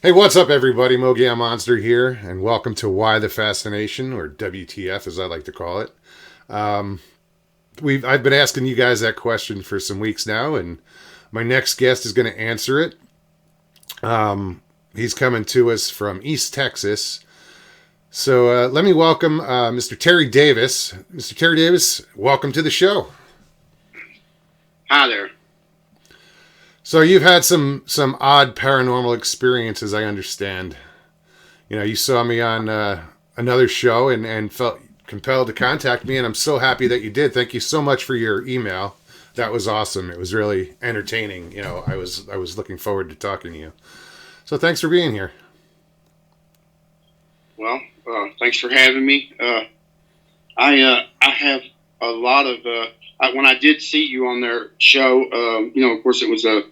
Hey, what's up, everybody? Mogia Monster here, and welcome to Why the Fascination, or WTF, as I like to call it. Um, I've been asking you guys that question for some weeks now, and my next guest is going to answer it. He's coming to us from East Texas. So let me welcome Mr. Terry Davis. Mr. Terry Davis, welcome to the show. Hi there. So you've had some odd paranormal experiences, I understand. You know, you saw me on another show and felt compelled to contact me, and I'm so happy that you did. Thank you so much for your email. That was awesome. It was really entertaining. You know, I was looking forward to talking to you. So thanks for being here. Well, thanks for having me. I have a lot of when I did see you on their show. Of course, it was a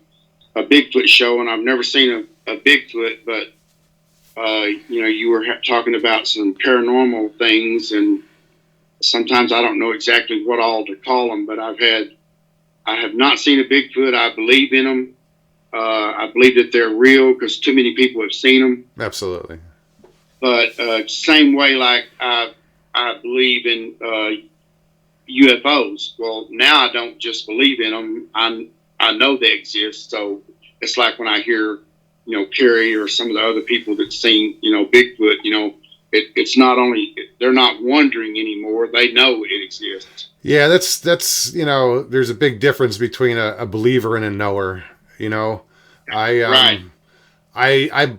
Bigfoot show, and I've never seen a Bigfoot, but you were talking about some paranormal things, and sometimes I don't know exactly what all to call them, but I have not seen a Bigfoot. I believe in them. I believe that they're real because too many people have seen them. Absolutely. But same way, like I believe in UFOs. Well, now I don't just believe in them. I know they exist. So it's like when I hear, Carrie or some of the other people that seen, Bigfoot, it's not only, they're not wondering anymore. They know it exists. Yeah, that's there's a big difference between a believer and a knower. Right. I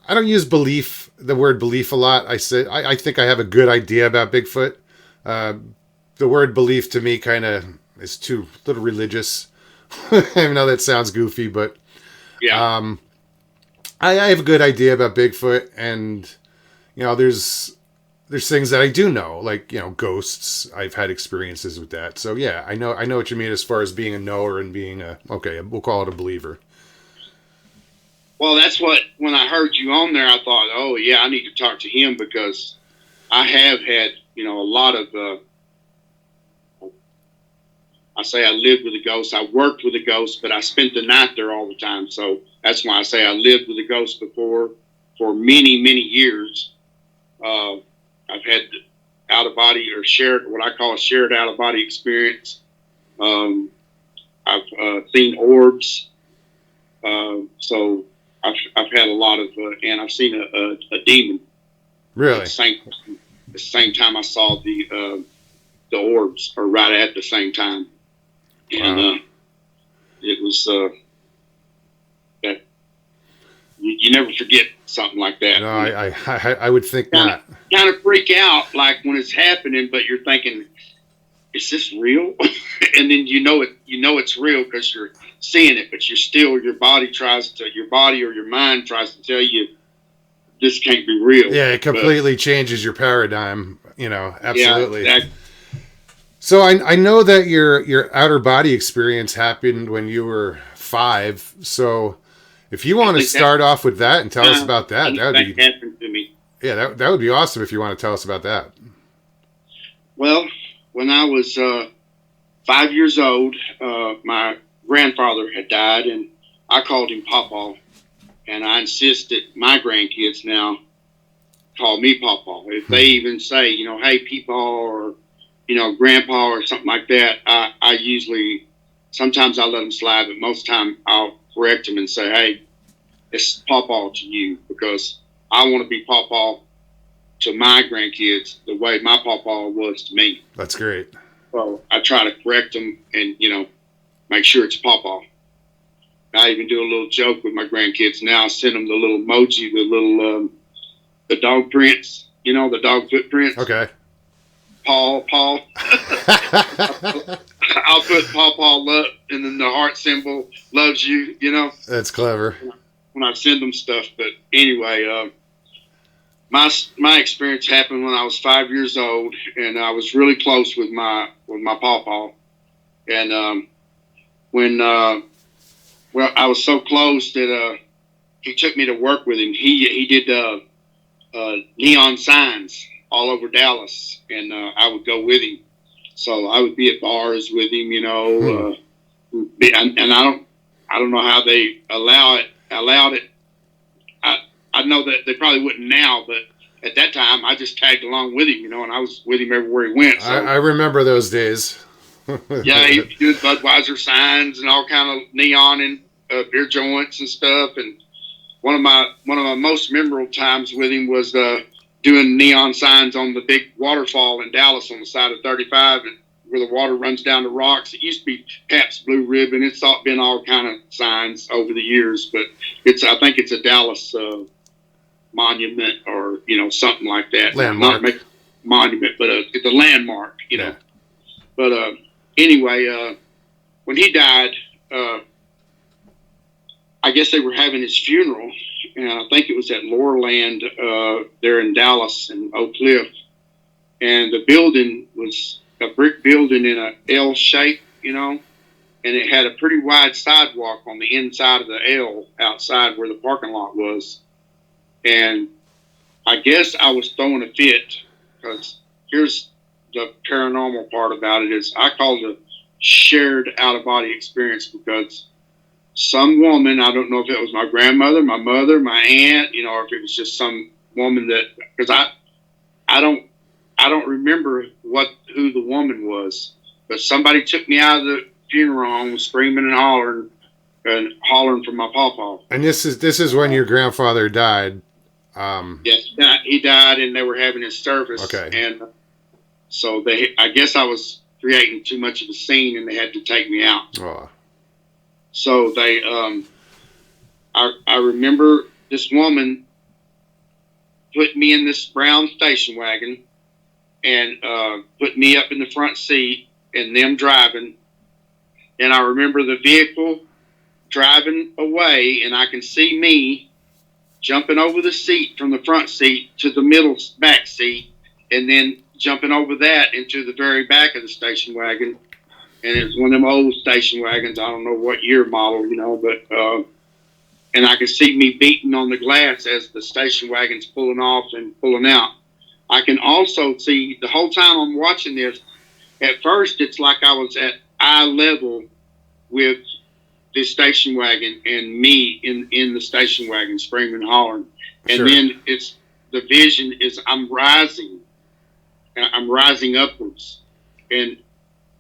don't use the word belief a lot. I think I have a good idea about Bigfoot. The word belief to me kind of is too little religious. I know that sounds goofy, but yeah, I have a good idea about Bigfoot, and there's things that I do know, like ghosts. I've had experiences with that, so yeah, I know what you mean as far as being a knower and being we'll call it a believer. well, that's what, when I heard you on there, I thought, oh yeah, I need to talk to him because I have had, a lot of, I say I lived with a ghost. I worked with a ghost, but I spent the night there all the time. So that's why I say I lived with a ghost before for many, many years. I've had out of body or shared, what I call a shared out of body experience. I've seen orbs. So I've had a lot of, and I've seen a demon. Really? At the same time I saw the orbs, or right at the same time. And wow. It was that you never forget something like that. No, I would think not. Kind of freak out like when it's happening, but you're thinking, is this real? And then it's real because you're seeing it, but your body or your mind tries to tell you this can't be real. Yeah, it completely changes your paradigm. Absolutely. Yeah, So I know that your outer body experience happened when you were 5. So if you want to start off with that and tell us about that would be happened to me. Yeah, that would be awesome if you want to tell us about that. Well, when I was 5 years old, my grandfather had died, and I called him Pawpaw, and I insisted my grandkids now call me Pawpaw. If they even say, hey, Peepaw, or grandpa or something like that, I usually, sometimes I let them slide, but most of the time I'll correct them and say, hey, it's Pawpaw to you, because I want to be Pawpaw to my grandkids the way my Pawpaw was to me. That's great. So I try to correct them and, make sure it's Pawpaw. I even do a little joke with my grandkids now. I send them the little emoji, the little, the dog prints, the dog footprints. Okay. Paul. I'll put Pawpaw love, and then the heart symbol loves you. That's clever. When I send them stuff, but anyway, my experience happened when I was 5 years old, and I was really close with my Pawpaw, and when I was so close that he took me to work with him. He did neon signs all over Dallas, and I would go with him. So I would be at bars with him, and I don't know how they allowed it I know that they probably wouldn't now, but at that time, I just tagged along with him, and I was with him everywhere he went. So I remember those days. yeah, he did Budweiser signs and all kind of neon and beer joints and stuff. And one of my most memorable times with him was doing neon signs on the big waterfall in Dallas on the side of 35, and where the water runs down the rocks. It used to be Pabst Blue Ribbon. It's been all kind of signs over the years, but I think it's a Dallas monument or something like that. Landmark. Not a monument, but it's a landmark. Yeah. But anyway, when he died, I guess they were having his funeral, and I think it was at Loreland there in Dallas in Oak Cliff, and the building was a brick building in a L shape, and it had a pretty wide sidewalk on the inside of the L outside where the parking lot was. And I guess I was throwing a fit, because here's the paranormal part about it is I call it a shared out-of-body experience, because some woman, I don't know if it was my grandmother, my mother, my aunt, or if it was just some woman that, because I don't remember who the woman was, but somebody took me out of the funeral home screaming and hollering for my pawpaw. And this is when your grandfather died. Yes, he died, and they were having his service. Okay. And so I guess I was creating too much of a scene, and they had to take me out. Oh. So they, I remember this woman put me in this brown station wagon and put me up in the front seat and them driving. And I remember the vehicle driving away, and I can see me jumping over the seat from the front seat to the middle back seat, and then jumping over that into the very back of the station wagon. And it was one of them old station wagons. I don't know what year model, but and I could see me beating on the glass as the station wagon's pulling off and pulling out. I can also see the whole time I'm watching this. At first, it's like I was at eye level with this station wagon and me in the station wagon screaming and hollering. And Sure. then the vision is I'm rising upwards. And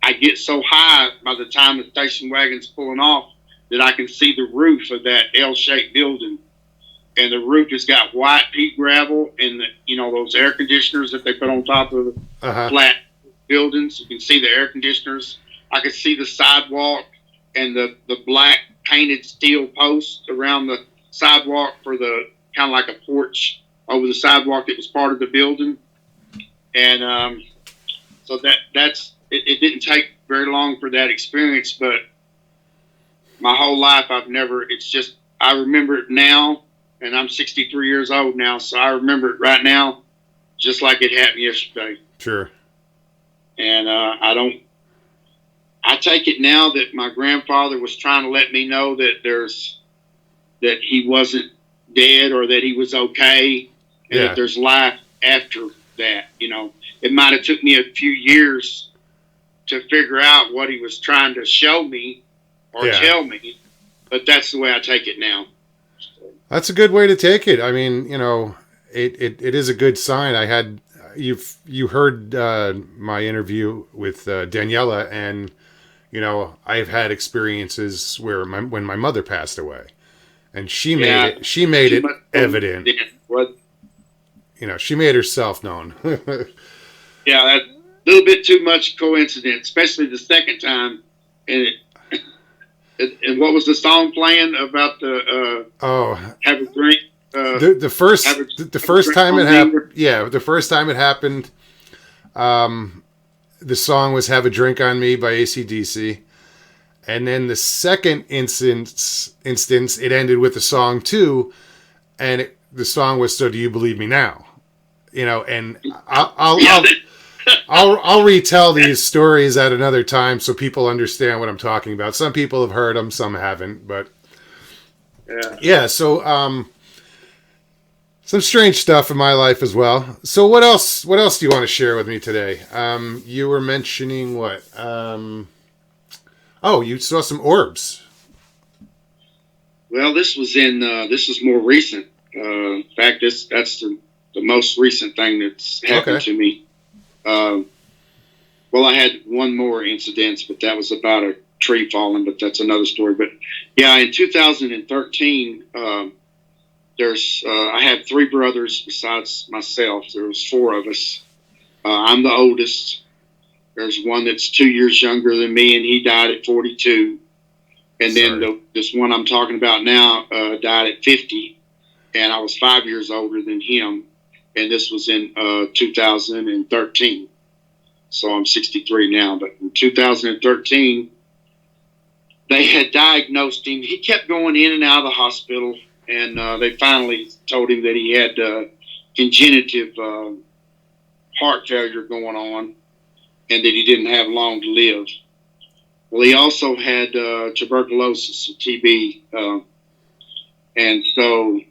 I get so high by the time the station wagon's pulling off that I can see the roof of that L-shaped building. And the roof has got white pea gravel and those air conditioners that they put on top of the flat buildings. You can see the air conditioners. I could see the sidewalk and the black painted steel posts around the sidewalk for the kind of like a porch over the sidewalk that was part of the building. And so that's it didn't take very long for that experience, but my whole life I remember it now, and I'm 63 years old now, so I remember it right now just like it happened yesterday. Sure. And I take it now that my grandfather was trying to let me know that he wasn't dead, or that he was okay, and that there's life after that. It might have took me a few years to figure out what he was trying to show me or tell me, but that's the way I take it now. That's a good way to take it. I mean, it is a good sign. You heard my interview with Daniela, and I've had experiences where when my mother passed away, and she made it evident. She made herself known. Yeah, that's a little bit too much coincidence, especially the second time. And what was the song playing about the have a drink? The first time it happened. Yeah, the first time it happened. The song was "Have a Drink on Me" by AC/DC, and then the second instance, it ended with the song too, and the song was "So Do You Believe Me Now?" And I'll retell these stories at another time so people understand what I'm talking about. Some people have heard them, some haven't, but yeah. So some strange stuff in my life as well. So what else do you want to share with me today? You were mentioning what? You saw some orbs. Well, this was more recent. In fact, that's the most recent thing that's happened to me. Well, I had one more incident, but that was about a tree falling, but that's another story. But yeah, in 2013, I have three brothers besides myself. There was four of us. I'm the oldest. There's one that's 2 years younger than me, and he died at 42. And then this one I'm talking about now died at 50, and I was 5 years older than him. And this was in 2013. So I'm 63 now. But in 2013, they had diagnosed him. He kept going in and out of the hospital, and they finally told him that he had congenitive heart failure going on and that he didn't have long to live. Well, he also had tuberculosis, TB, and so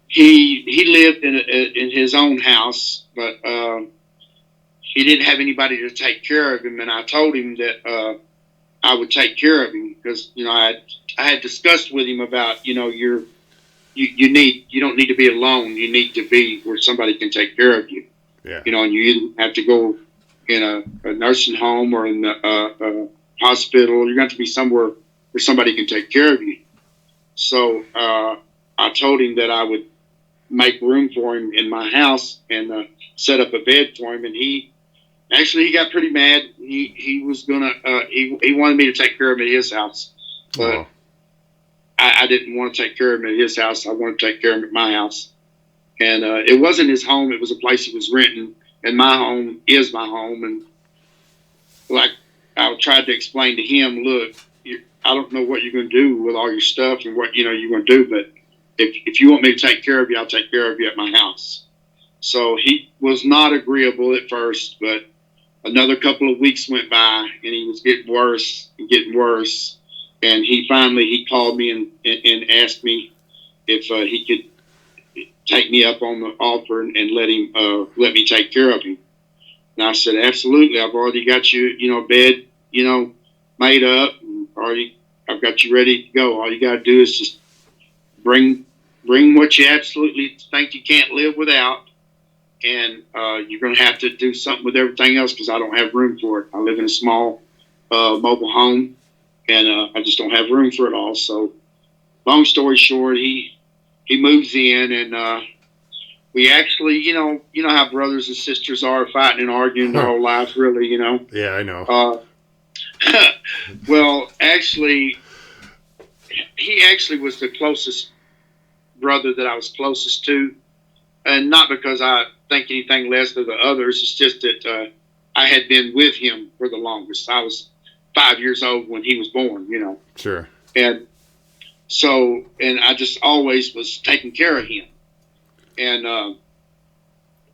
he lived in his own house, but he didn't have anybody to take care of him. And I told him that I would take care of him because I had discussed with him about you don't need to be alone. You need to be where somebody can take care of you. Yeah. And you either have to go in a nursing home or in the hospital. You're going to be somewhere where somebody can take care of you. So I told him that I would make room for him in my house and set up a bed for him. And he got pretty mad. He was gonna he wanted me to take care of him at his house, but I didn't want to take care of him at his house. I wanted to take care of him at my house. And it wasn't his home. It was a place he was renting. And my home is my home. And like I tried to explain to him, look, I don't know what you're going to do with all your stuff and what you're going to do, but if you want me to take care of you, I'll take care of you at my house. So he was not agreeable at first, but another couple of weeks went by and he was getting worse and getting worse. And he called me and asked me if he could take me up on the offer and let me take care of him. And I said, absolutely. I've already got you, a bed, made up. And I've got you ready to go. All you got to do is just bring what you absolutely think you can't live without. And you're going to have to do something with everything else because I don't have room for it. I live in a small mobile home, and I just don't have room for it all. So long story short, he moves in, and we actually, you know how brothers and sisters are, fighting and arguing their whole life, really, Yeah, I know. Well, actually, he actually was the closest brother that I was closest to, and not because I think anything less of the others. It's just that I had been with him for the longest. I was 5 years old when he was born, Sure. And so, and I just always was taking care of him. And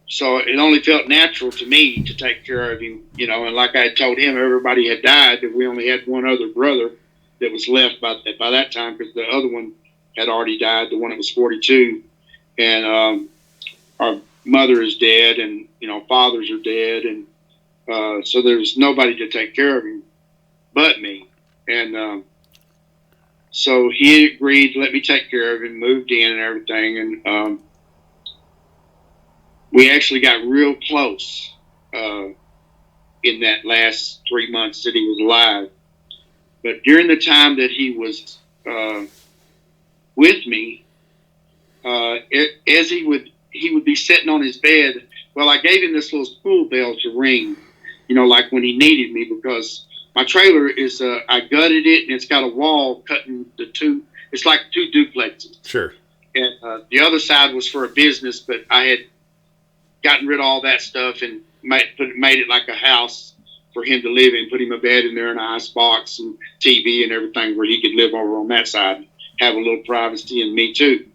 so it only felt natural to me to take care of him, and like I had told him, everybody had died, and we only had one other brother that was left by that time because the other one had already died, the one that was 42. And our mother is dead, and, fathers are dead, and so there's nobody to take care of him but me. And so he agreed to let me take care of him, moved in and everything, and we actually got real close in that last 3 months that he was alive. But during the time that he was with me, as he would be sitting on his bed. Well, I gave him this little school bell to ring, like when he needed me, because my trailer is I gutted it and it's got a wall cutting the two. It's like two duplexes. Sure. And the other side was for a business, but I had gotten rid of all that stuff and made it like a house for him to live in. Put him a bed in there and an ice box and TV and everything where he could live over on that side and have a little privacy, and me too.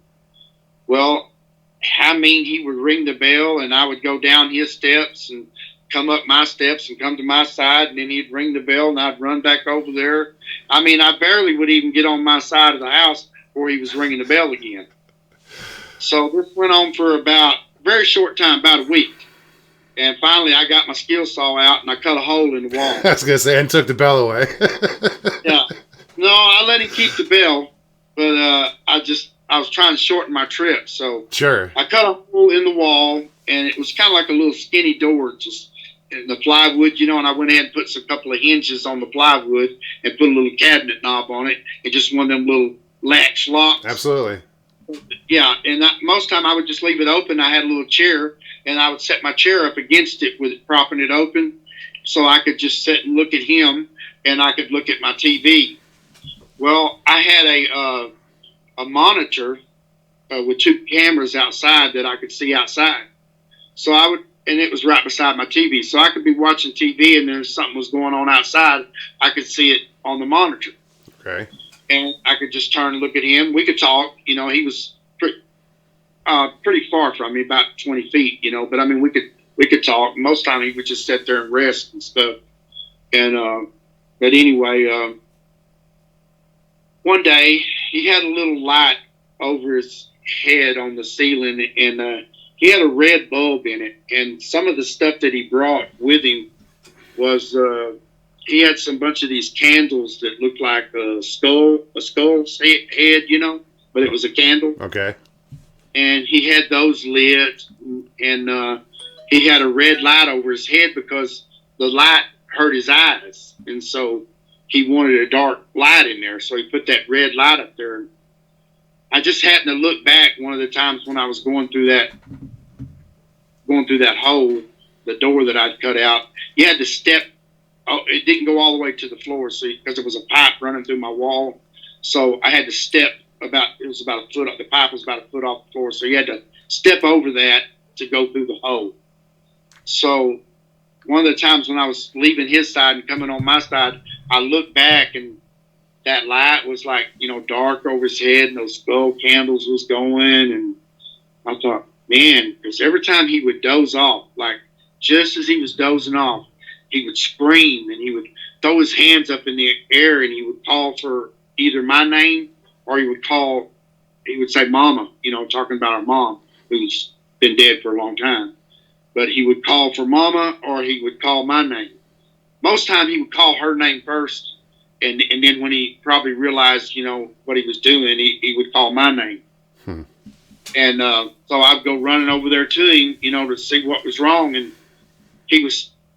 Well, he would ring the bell and I would go down his steps and come up my steps and come to my side, and then he'd ring the bell and I'd run back over there. I barely would even get on my side of the house before he was ringing the bell again. So this went on for about a very short time, about a week. And finally I got my skill saw out and I cut a hole in the wall. I was going to say, and took the bell away. Yeah. No, I let him keep the bell, but I just I was trying to shorten my trip. So Sure. I cut a hole in the wall, and it was kind of like a little skinny door, just in the plywood, and I went ahead and put a couple of hinges on the plywood and put a little cabinet knob on it, and just one of them little latch locks. Absolutely. Yeah, and most time I would just leave it open. I had a little chair, and I would set my chair up against it with it propping it open, so I could just sit and look at him, and I could look at my TV. Well, I had a monitor with two cameras outside that I could see outside. So I would, and it was right beside my TV. So I could be watching TV, and there's something was going on outside. I could see it on the monitor. Okay. And I could just turn and look at him. We could talk. He was pretty far from me, about 20 feet. But I mean, we could talk. Most time he would just sit there and rest and stuff. And but anyway, one day he had a little light over his head on the ceiling, and he had a red bulb in it. And some of the stuff that he brought with him was he had some bunch of these candles that looked like a skull's head, but it was a candle. Okay. And he had those lit, and he had a red light over his head because the light hurt his eyes, and so he wanted a dark light in there. So he put that red light up there. I just happened to look back one of the times when I was going through that hole, the door that I'd cut out. You had to step. Oh, it didn't go all the way to the floor, so because it was a pipe running through my wall, so I had to step about. It was about a foot up. The pipe was about a foot off the floor, so you had to step over that to go through the hole. So one of the times when I was leaving his side and coming on my side, I looked back, and that light was like, dark over his head, and those skull candles was going, and I thought, man, because every time he would doze off, like just as he was dozing off, he would scream, and he would throw his hands up in the air, and he would call for either my name, or he would say mama, talking about our mom, who's been dead for a long time. But he would call for mama, or he would call my name. Most time he would call her name first, and then when he probably realized, what he was doing, he would call my name. And so I'd go running over there to him, to see what was wrong. And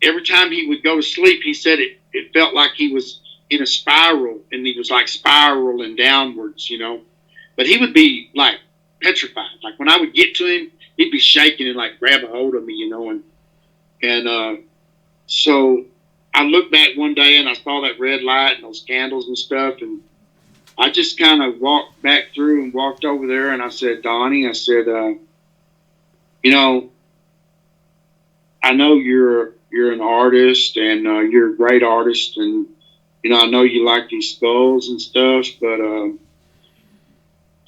every time he would go to sleep, he said it felt like he was in a spiral, and he was like spiraling downwards, But he would be like petrified. Like when I would get to him, he'd be shaking and like grab a hold of me, and so I looked back one day and I saw that red light and those candles and stuff, and I just kind of walked back through and walked over there, and I said, Donnie, I said, I know you're an artist, and you're a great artist, and I know you like these skulls and stuff, but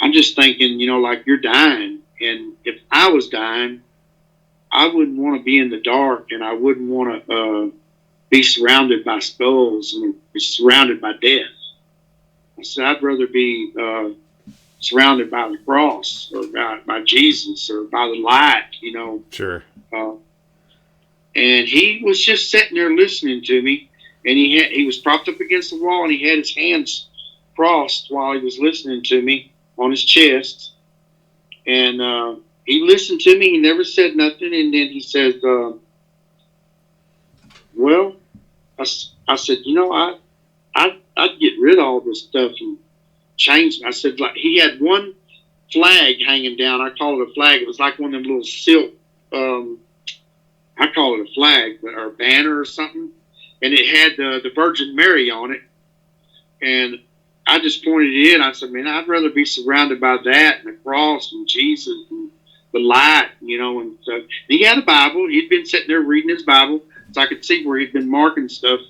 I'm just thinking, like you're dying, and if I was dying, I wouldn't want to be in the dark, and I wouldn't want to be surrounded by skulls and be surrounded by death. I said, I'd rather be surrounded by the cross, or by Jesus, or by the light, Sure. And he was just sitting there listening to me, and he was propped up against the wall, and he had his hands crossed while he was listening to me on his chest. And he listened to me. He never said nothing. And then he says, well, I said, I'd get rid of all this stuff and change. I said, like, he had one flag hanging down. I call it a flag. It was like one of them little silk, I call it a flag or a banner or something. And it had the Virgin Mary on it. And I just pointed it in. I said, man, I'd rather be surrounded by that and the cross and Jesus and the light, and so and he had a Bible. He'd been sitting there reading his Bible. So I could see where he'd been marking stuff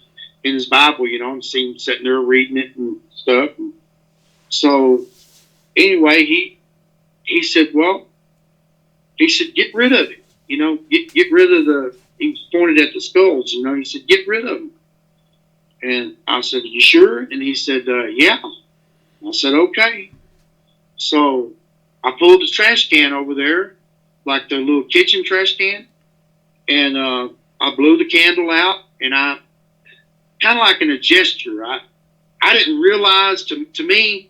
in his Bible, and see him sitting there reading it and stuff. And so anyway, he said, get rid of it, get rid of he pointed at the skulls, he said, get rid of them. And I said, you sure? And he said, yeah. I said, okay. So I pulled the trash can over there, like the little kitchen trash can, and I blew the candle out, and I, kind of like in a gesture, I didn't realize, to me,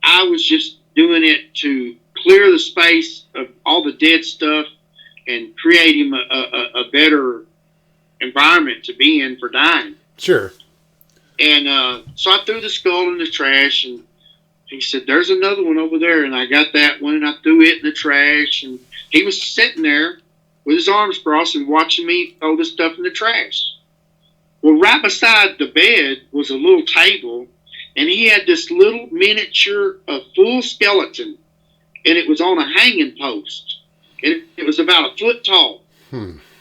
I was just doing it to clear the space of all the dead stuff and create him a better environment to be in for dying. Sure. And so I threw the skull in the trash, and he said, "There's another one over there." And I got that one, and I threw it in the trash. And he was sitting there with his arms crossed and watching me throw the stuff in the trash. Well, right beside the bed was a little table, and he had this little miniature, full skeleton, and it was on a hanging post. And it was about a foot tall.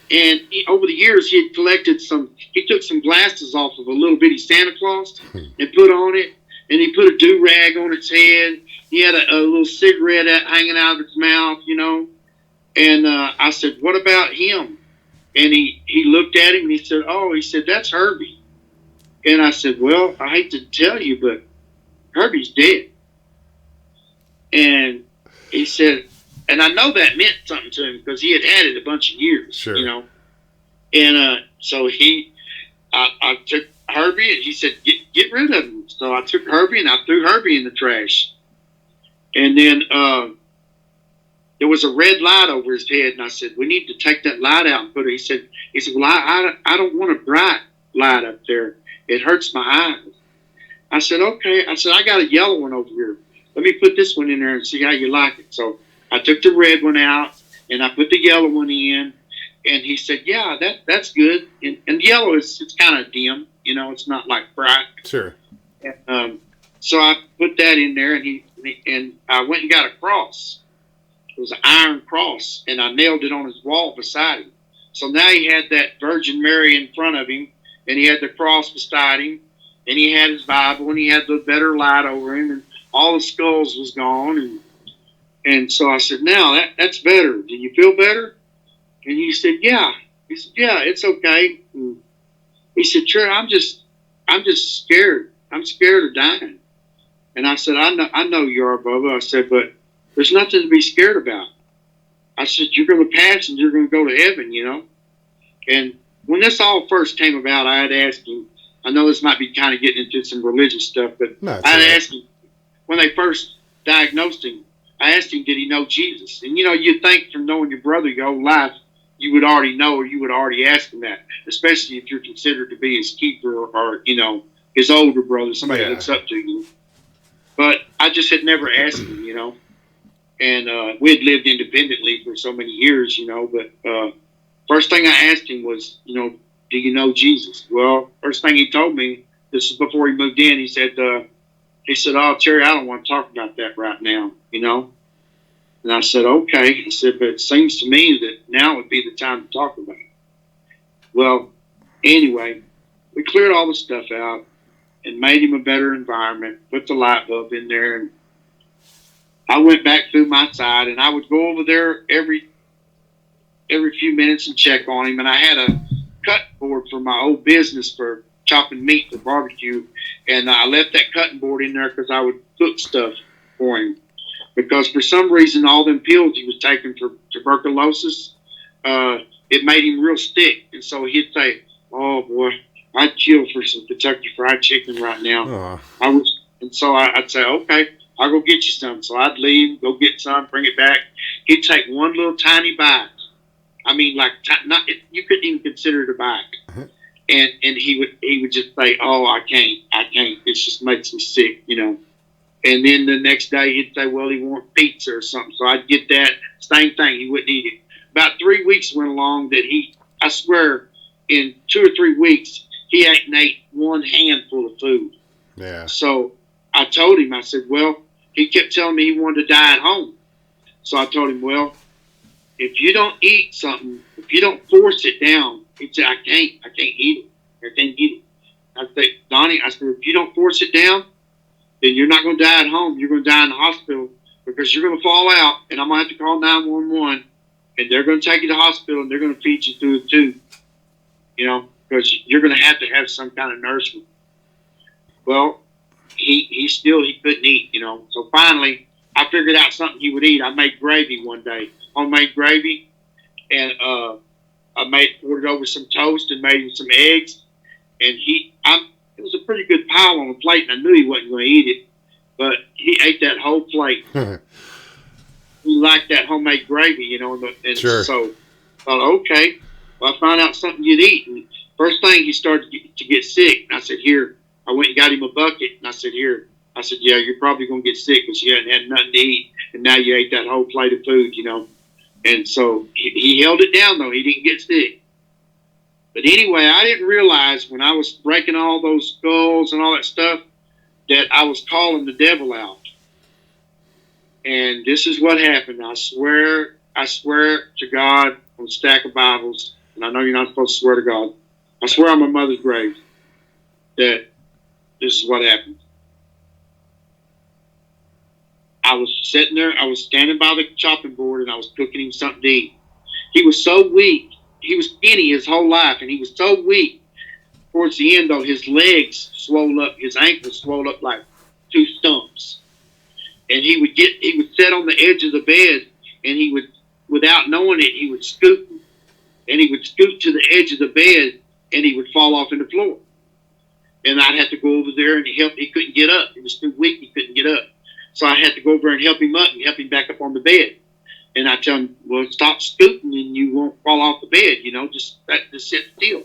And over the years, he had collected he took some glasses off of a little bitty Santa Claus and put on it, and he put a do-rag on its head. He had a little cigarette hanging out of its mouth, you know. And I said, "What about him?" And he looked at him and he said, "Oh," he said, "that's Herbie." And I said, "Well, I hate to tell you, but Herbie's dead." And he said, and I know that meant something to him because he had it a bunch of years, sure. You know. And so I took Herbie, and he said, get rid of him. So I took Herbie, and I threw Herbie in the trash. And then there was a red light over his head, and I said, "We need to take that light out and put it." He said, "Well, I don't want a bright light up there. It hurts my eyes." I said, "Okay." I said, "I got a yellow one over here. Let me put this one in there and see how you like it." So I took the red one out, and I put the yellow one in, and he said, "Yeah, that's good." And yellow it's kind of dim, you know, it's not like bright. Sure. And, so I put that in there, and I went and got a cross. It was an iron cross, and I nailed it on his wall beside him. So now he had that Virgin Mary in front of him, and he had the cross beside him, and he had his Bible, and he had the better light over him, and all the skulls was gone. And so I said, "Now that's better. Do you feel better?" And he said, "Yeah." He said, "Yeah, it's okay." And he said, "Sure, I'm just scared. I'm scared of dying." And I said, I know you are, Bubba." I said, "But there's nothing to be scared about." I said, "You're going to pass and you're going to go to heaven, you know." And when this all first came about, I had asked him, I know this might be kind of getting into some religious stuff, but I had asked him, when they first diagnosed him, I asked him, did he know Jesus? And, you know, you'd think from knowing your brother your whole life, you would already know, or you would already ask him that, especially if you're considered to be his keeper or you know, his older brother, somebody that looks up to you. But I just had never asked him, you know. And we had lived independently for so many years, you know. But first thing I asked him was, you know, "Do you know Jesus?" Well, first thing he told me, this is before he moved in, he said, "Oh, Terry, I don't want to talk about that right now, you know." And I said, "Okay." He said, "But it seems to me that now would be the time to talk about it." Well, anyway, we cleared all the stuff out and made him a better environment, put the light bulb in there, and I went back through my side, and I would go over there every few minutes and check on him. And I had a cutting board for my old business for chopping meat for barbecue, and I left that cutting board in there because I would cook stuff for him. Because for some reason, all them pills he was taking for tuberculosis, it made him real sick. And so he'd say, "Oh boy, I'd kill for some Kentucky Fried Chicken right now." And so I'd say, "Okay, I'll go get you some." So I'd leave, go get some, bring it back. He'd take one little tiny bite. I mean, like you couldn't even consider it a bite. And he would just say, "Oh, I can't. It just makes me sick, you know." And then the next day he'd say, "Well, he wants pizza or something." So I'd get that. Same thing. He wouldn't eat it. About 3 weeks went along that I swear, in 2 or 3 weeks, he ate one handful of food. Yeah. So I told him, I said, well, he kept telling me he wanted to die at home. So I told him, well, if you don't eat something, if you don't force it down, he said, I can't eat it. I can't eat it. I said, Donnie, I said, if you don't force it down, then you're not going to die at home. You're going to die in the hospital because you're going to fall out, and I'm going to have to call 911, and they're going to take you to the hospital, and they're going to feed you through the tube, you know, because you're going to have some kind of nourishment. Well, he couldn't eat, you know. So finally, I figured out something he would eat. I made gravy one day, homemade gravy, and I poured it over some toast and made him some eggs, and it was a pretty good pile on the plate, and I knew he wasn't going to eat it. but he ate that whole plate. He liked that homemade gravy, and Sure. so I thought, okay, well, I found out something you'd eat. And first thing, he started to get sick. And I said, here. I went and got him a bucket, and I said, here. I said, yeah, you're probably going to get sick because you hadn't had nothing to eat, and now you ate that whole plate of food, And so he held it down, though. He didn't get sick. But anyway, I didn't realize when I was breaking all those skulls and all that stuff that I was calling the devil out. And this is what happened. I swear to God on a stack of Bibles, and I know you're not supposed to swear to God. I swear on my mother's grave that this is what happened. I was sitting there, I was standing by the chopping board, and I was cooking him something to eat. He was so weak. He was skinny his whole life, and he was so weak. Towards the end, though, his legs swelled up, his ankles swelled up like two stumps. And he would sit on the edge of the bed, and he would, without knowing it, he would scoot, and he would scoot to the edge of the bed, and he would fall off in the floor. And I'd have to go over there and help. He couldn't get up. He was too weak. He couldn't get up. So I had to go over and help him up and help him back up on the bed. And I tell him, well, stop scooting and you won't fall off the bed, just sit still.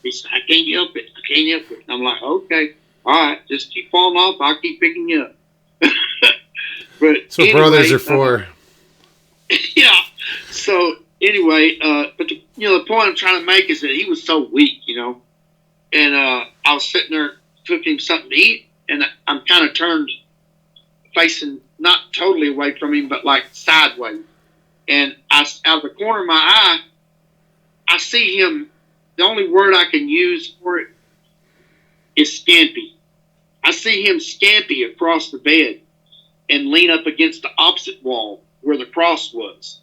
He said, I can't help it. I can't help it. And I'm like, okay, all right, just keep falling off. I'll keep picking you up. But that's what brothers are for. Yeah. So anyway, but the point I'm trying to make is that he was so weak, and I was sitting there cooking something to eat, and I'm kind of turned facing not totally away from him, but like sideways. And out of the corner of my eye, I see him. The only word I can use for it is scampy. I see him scampy across the bed and lean up against the opposite wall where the cross was.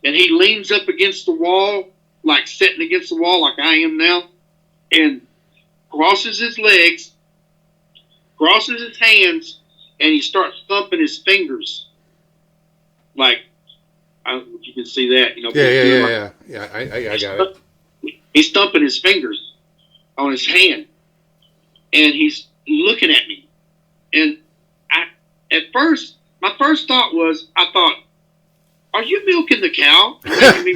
And he leans up against the wall, like sitting against the wall like I am now, and crosses his legs, crosses his hands, and he starts thumping his fingers. Like, I don't know if you can see that. Yeah, I got it. He's thumping his fingers on his hand, and he's looking at me. And at first, my first thought was, are you milking the cow? Making me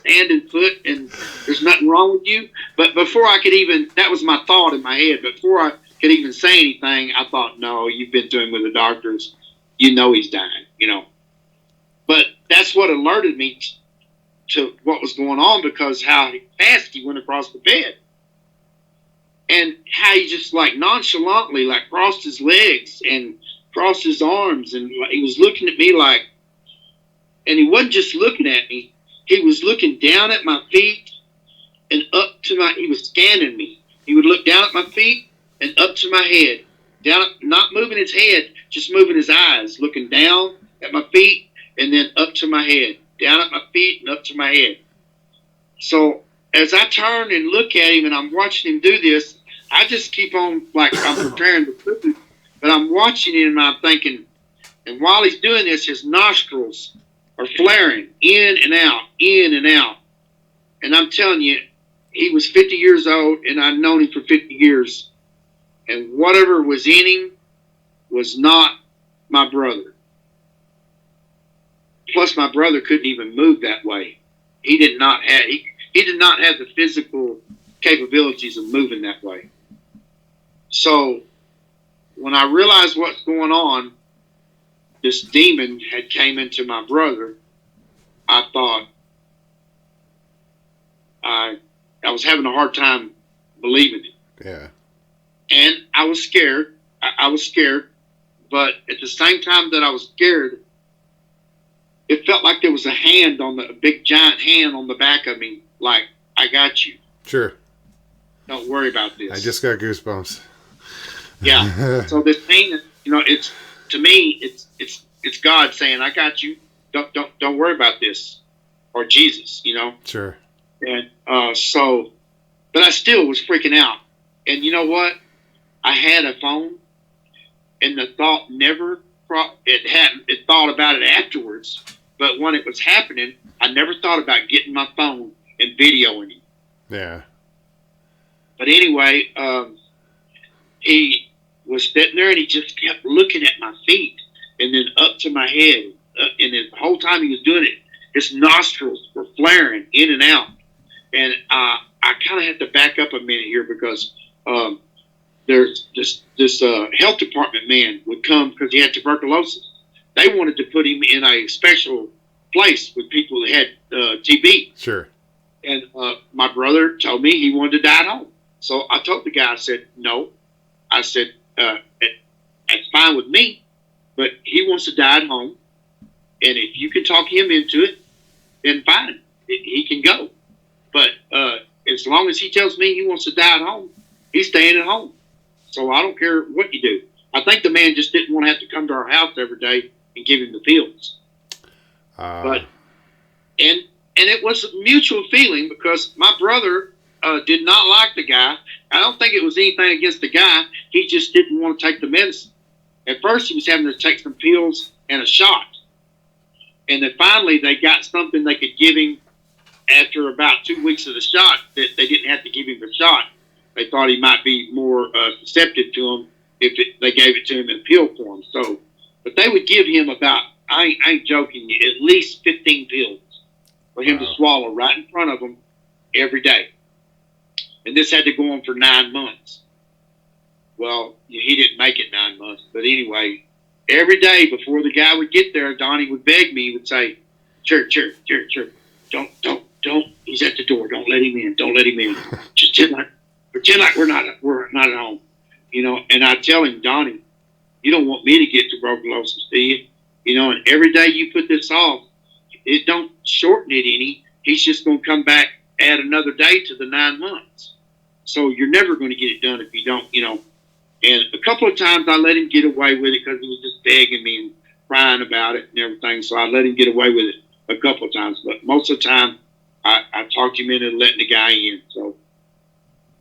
hand and foot, and there's nothing wrong with you? But before I could even, that was my thought in my head. Before I could even say anything, I thought, no, you've been to him with the doctors. He's dying, But that's what alerted me to what was going on, because how fast he went across the bed. And how he just like nonchalantly like crossed his legs and crossed his arms, and he was looking at me like, and he wasn't just looking at me, he was looking down at my feet and up to he was scanning me. He would look down at my feet and up to my head, not moving his head, just moving his eyes, looking down at my feet and then up to my head, down at my feet and up to my head. So as I turn and look at him and I'm watching him do this, I just keep on, like I'm preparing the food, but I'm watching him and I'm thinking, and while he's doing this, his nostrils are flaring in and out, in and out. And I'm telling you, he was 50 years old, and I've known him for 50 years. And whatever was in him was not my brother. Plus, my brother couldn't even move that way. He did not have the physical capabilities of moving that way. So when I realized what's going on, this demon had came into my brother, I thought I was having a hard time believing it. Yeah. And I was scared. I was scared. But at the same time that I was scared, it felt like there was a big giant hand on the back of me, like, I got you. Sure. Don't worry about this. I just got goosebumps. Yeah. So this thing, it's, to me, it's God saying, I got you. Don't worry about this. Or Jesus, Sure. And but I still was freaking out. And you know what? I had a phone, and the thought never, it thought about it afterwards. But when it was happening, I never thought about getting my phone and videoing it. Yeah. But anyway, was sitting there, and he just kept looking at my feet and then up to my head. And the whole time he was doing it, his nostrils were flaring in and out. And I kind of have to back up a minute here because there's this health department man would come because he had tuberculosis. They wanted to put him in a special place with people that had TB. Sure. And my brother told me he wanted to die at home. So I told the guy, I said, no. I said, it's fine with me, but he wants to die at home. And if you can talk him into it, then fine. He can go. But as long as he tells me he wants to die at home, he's staying at home. So I don't care what you do. I think the man just didn't want to have to come to our house every day and give him the pills. And it was a mutual feeling because my brother did not like the guy. I don't think it was anything against the guy. He just didn't want to take the medicine. At first, he was having to take some pills and a shot. And then finally, they got something they could give him after about 2 weeks of the shot that they didn't have to give him the shot. They thought he might be more receptive to them if they gave it to him in pill form. So, but they would give him about, I ain't joking you, at least 15 pills for him to swallow right in front of him every day. And this had to go on for 9 months. Well, he didn't make it 9 months. But anyway, every day before the guy would get there, Donnie would beg me. He would say, Church, don't. He's at the door. Don't let him in. Don't let him in. Just pretend like we're not at home. You know, and I tell him, Donnie, you don't want me to get tuberculosis, do you? You know, and every day you put this off, it don't shorten it any. He's just going to come back, add another day to the 9 months. So you're never going to get it done if you don't, you know. And a couple of times I let him get away with it because he was just begging me and crying about it and everything. So I let him get away with it a couple of times. But most of the time, I talked him into letting the guy in. So,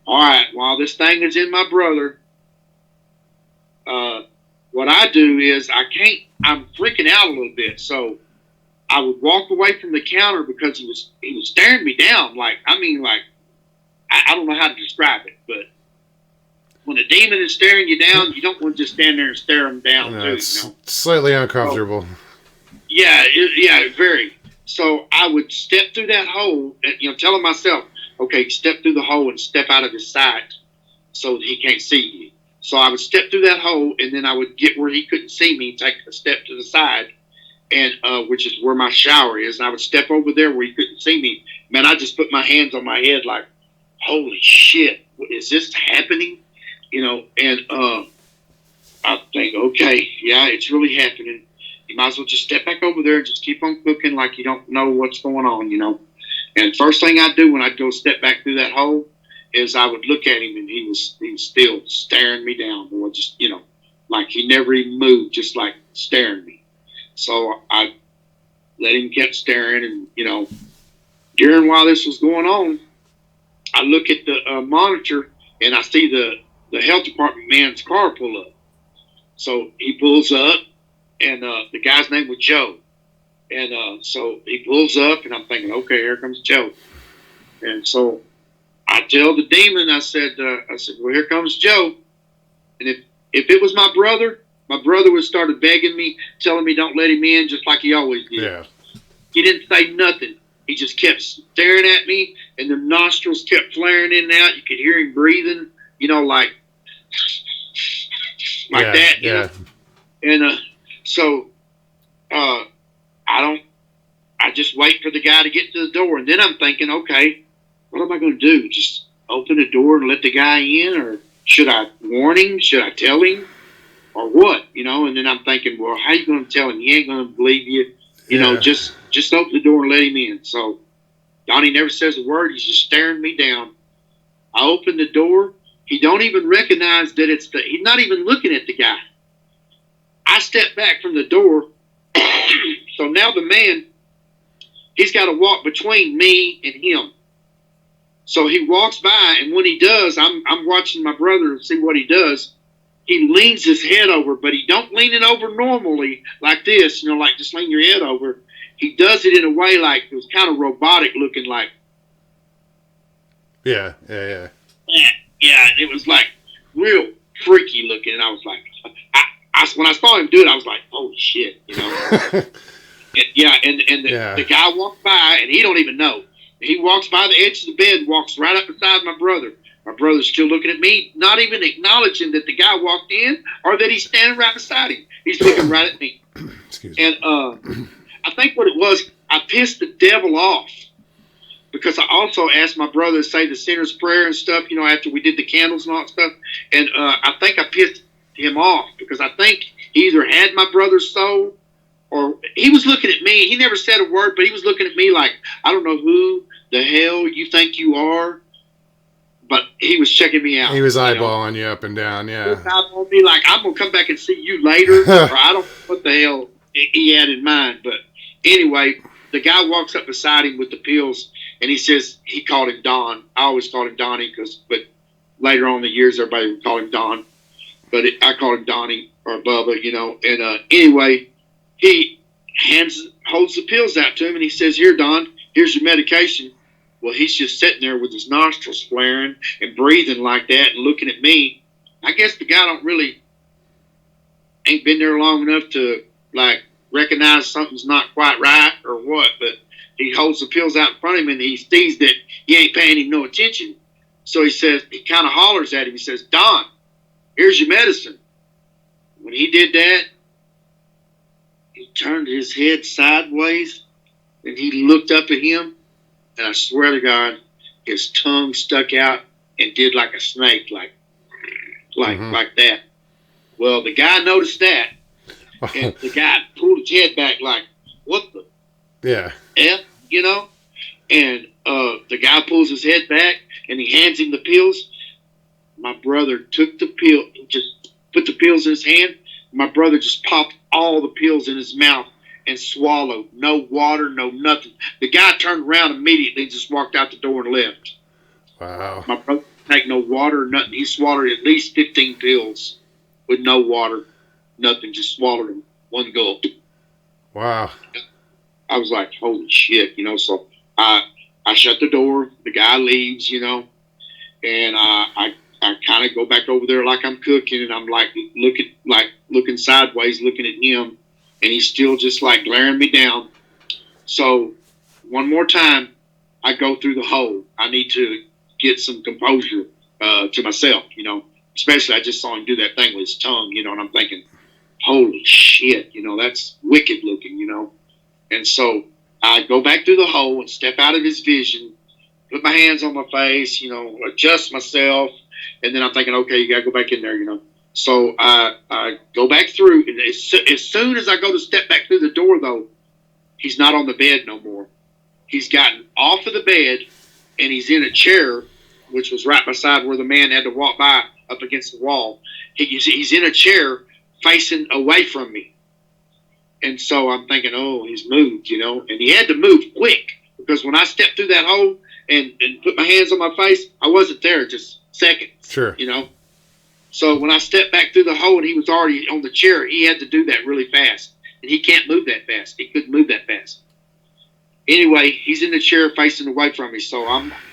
all right, while this thing is in my brother, what I do is I'm freaking out a little bit. So I would walk away from the counter because he was staring me down. I don't know how to describe it, but when a demon is staring you down, you don't want to just stand there and stare him down too. It's slightly uncomfortable. So, very. So I would step through that hole, and, telling myself, okay, step through the hole and step out of his sight so that he can't see you. So I would step through that hole, and then I would get where he couldn't see me, take a step to the side, and which is where my shower is. And I would step over there where he couldn't see me. Man, I just put my hands on my head like, holy shit, is this happening? You know, and I think, okay, yeah, it's really happening. You might as well just step back over there and just keep on cooking like you don't know what's going on, you know. And first thing I'd do when I'd go step back through that hole is I would look at him, and he was still staring me down, or just, you know, like he never even moved, just like staring me. So I let him keep staring, and, you know, while this was going on, I look at the monitor, and I see the health department man's car pull up. So he pulls up, and the guy's name was Joe. And so he pulls up, and I'm thinking, okay, here comes Joe. And so I tell the demon, I said, well, here comes Joe. And if it was my brother would started begging me, telling me don't let him in, just like he always did. Yeah. He didn't say nothing. He just kept staring at me, and the nostrils kept flaring in and out. You could hear him breathing, you know, like that. You know? And so I just wait for the guy to get to the door, and then I'm thinking, okay, what am I going to do? Just open the door and let the guy in, or should I warn him? Should I tell him, or what? You know? And then I'm thinking, well, how you going to tell him? He ain't going to believe you. You know, just open the door and let him in. So Donnie never says a word. He's just staring me down. I open the door. He don't even recognize that he's not even looking at the guy. I step back from the door. So now the man, he's got to walk between me and him. So he walks by, and when he does, I'm watching my brother see what he does. He leans his head over, but he don't lean it over normally like this, you know, like just lean your head over. He does it in a way like it was kind of robotic looking, like. Yeah. Yeah, and it was like real freaky looking. And I was like, when I saw him do it, I was like, holy shit, you know. The guy walked by, and he don't even know. He walks by the edge of the bed, walks right up beside my brother. My brother's still looking at me, not even acknowledging that the guy walked in or that he's standing right beside him. He's looking right at me. Excuse me. And I think what it was, I pissed the devil off because I also asked my brother to say the sinner's prayer and stuff, you know, after we did the candles and all that stuff. And I think I pissed him off because I think he either had my brother's soul or he was looking at me. He never said a word, but he was looking at me like, I don't know who the hell you think you are. But he was checking me out. He was eyeballing you up and down, yeah. He was eyeballing me like, I'm going to come back and see you later. Or I don't know what the hell he had in mind. But anyway, the guy walks up beside him with the pills, and he says he called him Don. I always called him Donnie, but later on in the years, everybody would call him Don. But I called him Donnie or Bubba, you know. And anyway, he holds the pills out to him, and he says, here, Don, here's your medication. Well, he's just sitting there with his nostrils flaring and breathing like that and looking at me. I guess the guy ain't been there long enough to, like, recognize something's not quite right or what, but he holds the pills out in front of him and he sees that he ain't paying him no attention. So he kind of hollers at him. He says, Don, here's your medicine. When he did that, he turned his head sideways and he looked up at him. And I swear to God, his tongue stuck out and did like a snake, like that. Well, the guy noticed that, and the guy pulled his head back like, what the F, you know? And the guy pulls his head back, and he hands him the pills. My brother took the pill, just put the pills in his hand. My brother just popped all the pills in his mouth and swallowed. No water, no nothing. The guy turned around immediately and just walked out the door and left. Wow. My brother didn't take no water or nothing. He swallowed at least 15 pills with no water, nothing. Just swallowed them one gulp. Wow. I was like, holy shit, you know. So I shut the door. The guy leaves, you know, and I kind of go back over there like I'm cooking, and I'm like looking sideways, looking at him. And he's still just like glaring me down. So one more time, I go through the hole. I need to get some composure to myself, you know. Especially I just saw him do that thing with his tongue, you know, and I'm thinking, holy shit, you know, that's wicked looking, you know. And so I go back through the hole and step out of his vision, put my hands on my face, you know, adjust myself. And then I'm thinking, okay, you got to go back in there, you know. So I go back through, and as soon as I go to step back through the door, though, he's not on the bed no more. He's gotten off of the bed, and he's in a chair, which was right beside where the man had to walk by up against the wall. He's in a chair facing away from me. And so I'm thinking, oh, he's moved, you know. And he had to move quick, because when I stepped through that hole and put my hands on my face, I wasn't there just seconds, sure, you know. So when I stepped back through the hole and he was already on the chair, he had to do that really fast. And he can't move that fast. He couldn't move that fast. Anyway, he's in the chair facing away from me. So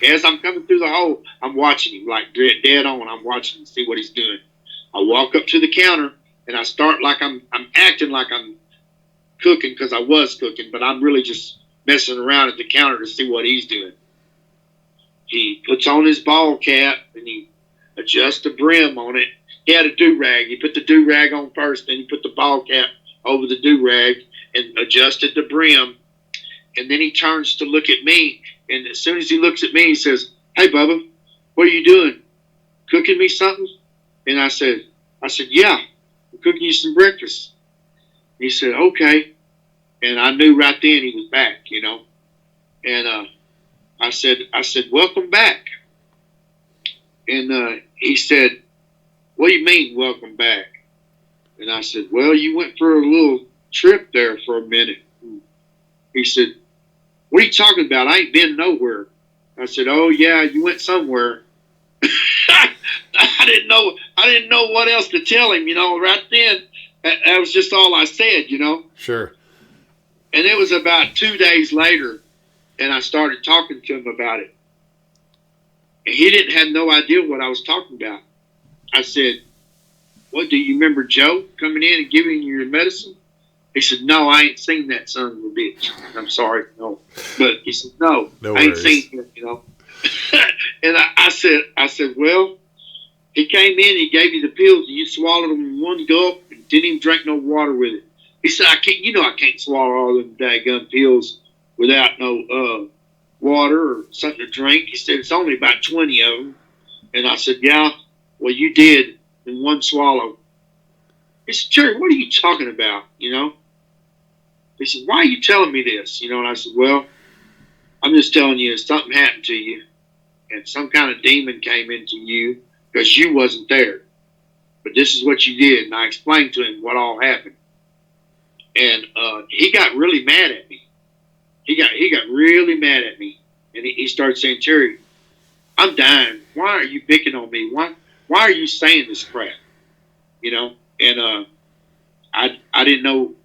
as I'm coming through the hole, I'm watching him like dead on. I'm watching him, see what he's doing. I walk up to the counter and I start like I'm acting like I'm cooking, because I was cooking, but I'm really just messing around at the counter to see what he's doing. He puts on his ball cap and he adjust the brim on it. He had a do-rag. He put the do-rag on first, then he put the ball cap over the do-rag and adjusted the brim. And then he turns to look at me, and as soon as he looks at me, he says, hey, Bubba, what are you doing? Cooking me something? And I said, yeah, I'm cooking you some breakfast. He said, okay. And I knew right then he was back, you know. And I said, welcome back. And he said, what do you mean, welcome back? And I said, well, you went for a little trip there for a minute. He said, what are you talking about? I ain't been nowhere. I said, oh, yeah, you went somewhere. I didn't know what else to tell him, you know, right then. That was just all I said, you know. Sure. And it was about 2 days later, and I started talking to him about it. And he didn't have no idea what I was talking about. I said, what, do you remember Joe coming in and giving you your medicine? He said, no, I ain't seen that son of a bitch. I'm sorry, no. But he said, no, No I ain't worries. seen him, you know. And I said, well, he came in, he gave you the pills, and you swallowed them in one gulp and didn't even drink no water with it. He said, I can't swallow all them daggum pills without no water or something to drink. He said, it's only about 20 of them. And I said, yeah, well, you did in one swallow. He said, Jerry, what are you talking about, you know? He said, why are you telling me this? You know, and I said, well, I'm just telling you, something happened to you, and some kind of demon came into you because you wasn't there. But this is what you did. And I explained to him what all happened. And he got really mad at me. He got really mad at me. And he started saying, Terry, I'm dying. Why are you picking on me? Why are you saying this crap? You know? And I didn't know.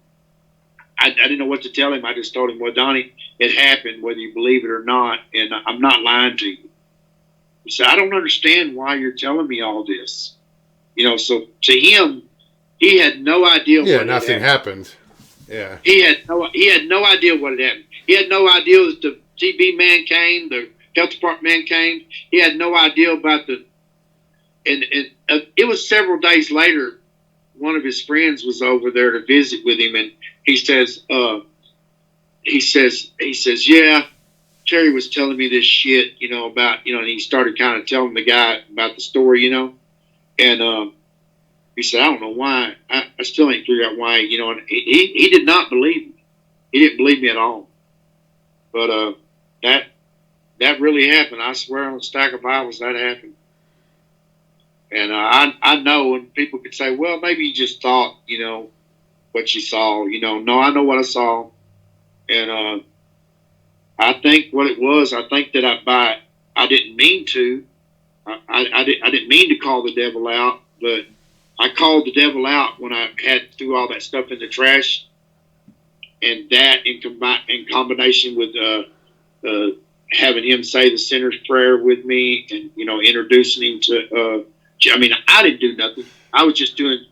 I didn't know what to tell him. I just told him, well, Donnie, it happened, whether you believe it or not, and I'm not lying to you. He said, I don't understand why you're telling me all this. You know, so to him, he had no idea Yeah, what nothing had happened. happened. Yeah. He had no idea what had happened. He had no idea that the TB man came, the health department man came. He had no idea about and it was several days later, one of his friends was over there to visit with him, and he says, yeah, Terry was telling me this shit, you know, about, you know, and he started kind of telling the guy about the story, you know, and he said, I don't know why. I still ain't figured out why, you know, and he did not believe me. He didn't believe me at all. But that really happened. I swear on a stack of Bibles that happened. And I know, and people could say, well, maybe you just thought, you know, what you saw. You know, no, I know what I saw. And I think what it was, I think that I didn't mean to. I didn't mean to call the devil out, but I called the devil out when I had threw all that stuff in the trash. And that in combination with having him say the sinner's prayer with me, and, you know, introducing him to, I mean, I didn't do nothing. I was just doing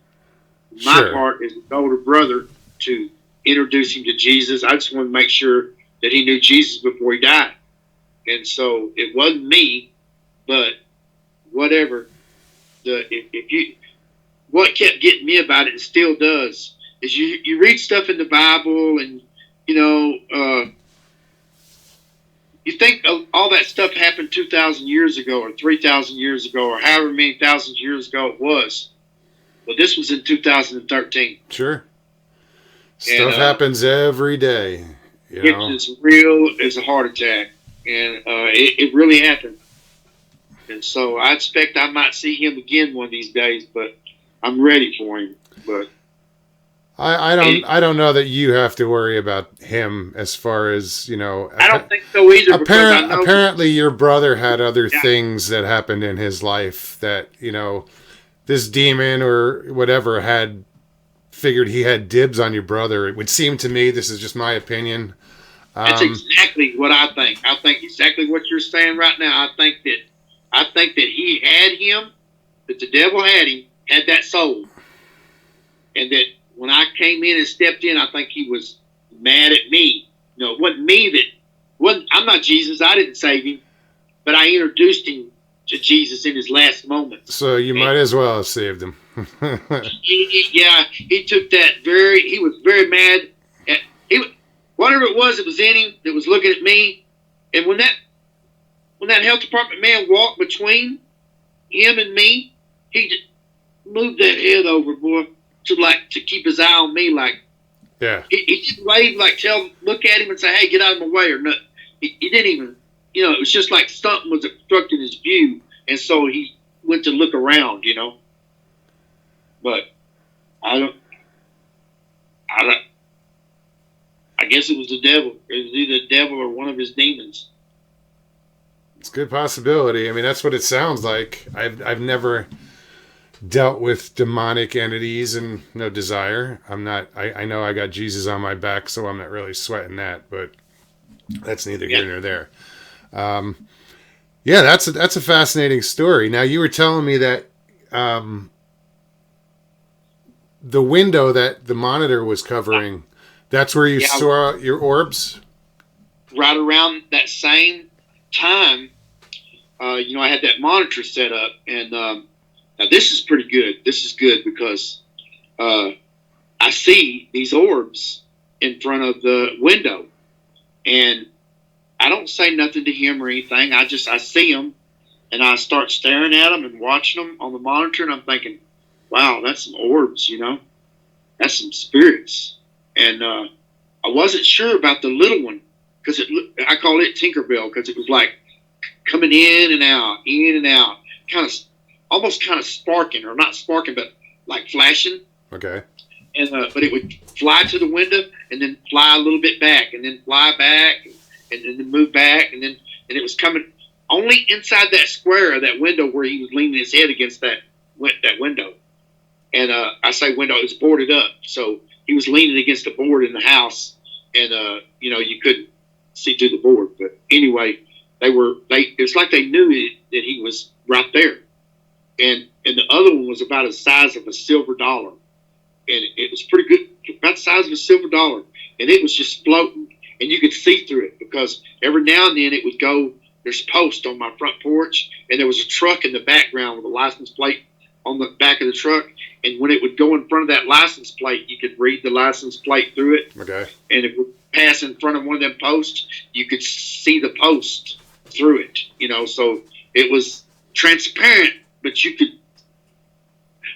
my part as an older brother to introduce him to Jesus. I just wanted to make sure that he knew Jesus before he died. And so it wasn't me, but whatever. What kept getting me about it, and still does, is you read stuff in the Bible, and, you know, you think all that stuff happened 2,000 years ago or 3,000 years ago or however many thousands of years ago it was. Well, this was in 2013. Sure. Stuff happens every day. You know? It's as real as a heart attack. And it really happened. And so I expect I might see him again one of these days, but I'm ready for him. But I don't know that you have to worry about him as far as, you know. I don't think so either. Apparently, your brother had other things that happened in his life that, you know, this demon or whatever had figured he had dibs on your brother. It would seem to me, this is just my opinion. That's exactly what I think. I think exactly what you're saying right now. I think that he had him, that the devil had that soul, and that when I came in and stepped in, I think he was mad at me. You know, it wasn't me I'm not Jesus. I didn't save him, but I introduced him to Jesus in his last moments. So you might as well have saved him. He took that he was very mad at whatever it was that was in him that was looking at me. And when that health department man walked between him and me, he just moved that head over, boy, to keep his eye on me, like, yeah. He didn't wave, like, look at him and say, hey, get out of my way, or nothing. He didn't even, you know, it was just like something was obstructing his view, and so he went to look around, you know. But I guess it was the devil. It was either the devil or one of his demons. It's a good possibility. I mean, that's what it sounds like. I've never dealt with demonic entities and no desire. I know I got Jesus on my back, so I'm not really sweating that, but that's neither here nor there. Yeah, that's a fascinating story. Now, you were telling me that the window that the monitor was covering, that's where you saw your orbs? Right around that same time, I had that monitor set up, and now this is pretty good. This is good because I see these orbs in front of the window, and I don't say nothing to him or anything. I see them, and I start staring at them and watching them on the monitor, and I'm thinking, wow, that's some orbs, that's some spirits. And I wasn't sure about the little one, because I call it Tinkerbell, because it was like coming in and out, almost kind of sparking, or not sparking, but like flashing. Okay. And but it would fly to the window and then fly a little bit back, and then fly back, and then move back, and it was coming only inside that square of that window where he was leaning his head against that window. And I say window, it was boarded up, so he was leaning against the board in the house, and you couldn't see through the board. But anyway, it's like they knew that he was right there. And the other one was about the size of a silver dollar, and it was pretty good, about the size of a silver dollar, and it was just floating, and you could see through it, because every now and then it would go. There's a post on my front porch, and there was a truck in the background with a license plate on the back of the truck, and when it would go in front of that license plate, you could read the license plate through it. Okay. And it would pass in front of one of them posts, you could see the post through it, so it was transparent, but you could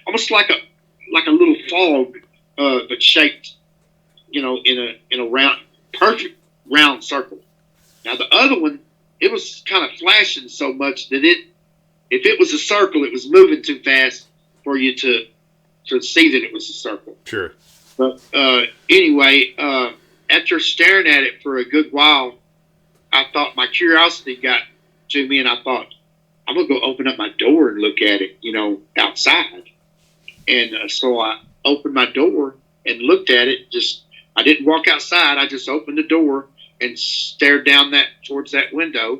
almost like a little fog, but shaped, in a round, perfect round circle. Now the other one, it was kind of flashing so much that if it was a circle, it was moving too fast for you to see that it was a circle. Sure. But anyway, after staring at it for a good while, I thought my curiosity got to me, and I thought, I'm going to go open up my door and look at it, outside. And so I opened my door and looked at it. I didn't walk outside. I just opened the door and stared down towards that window,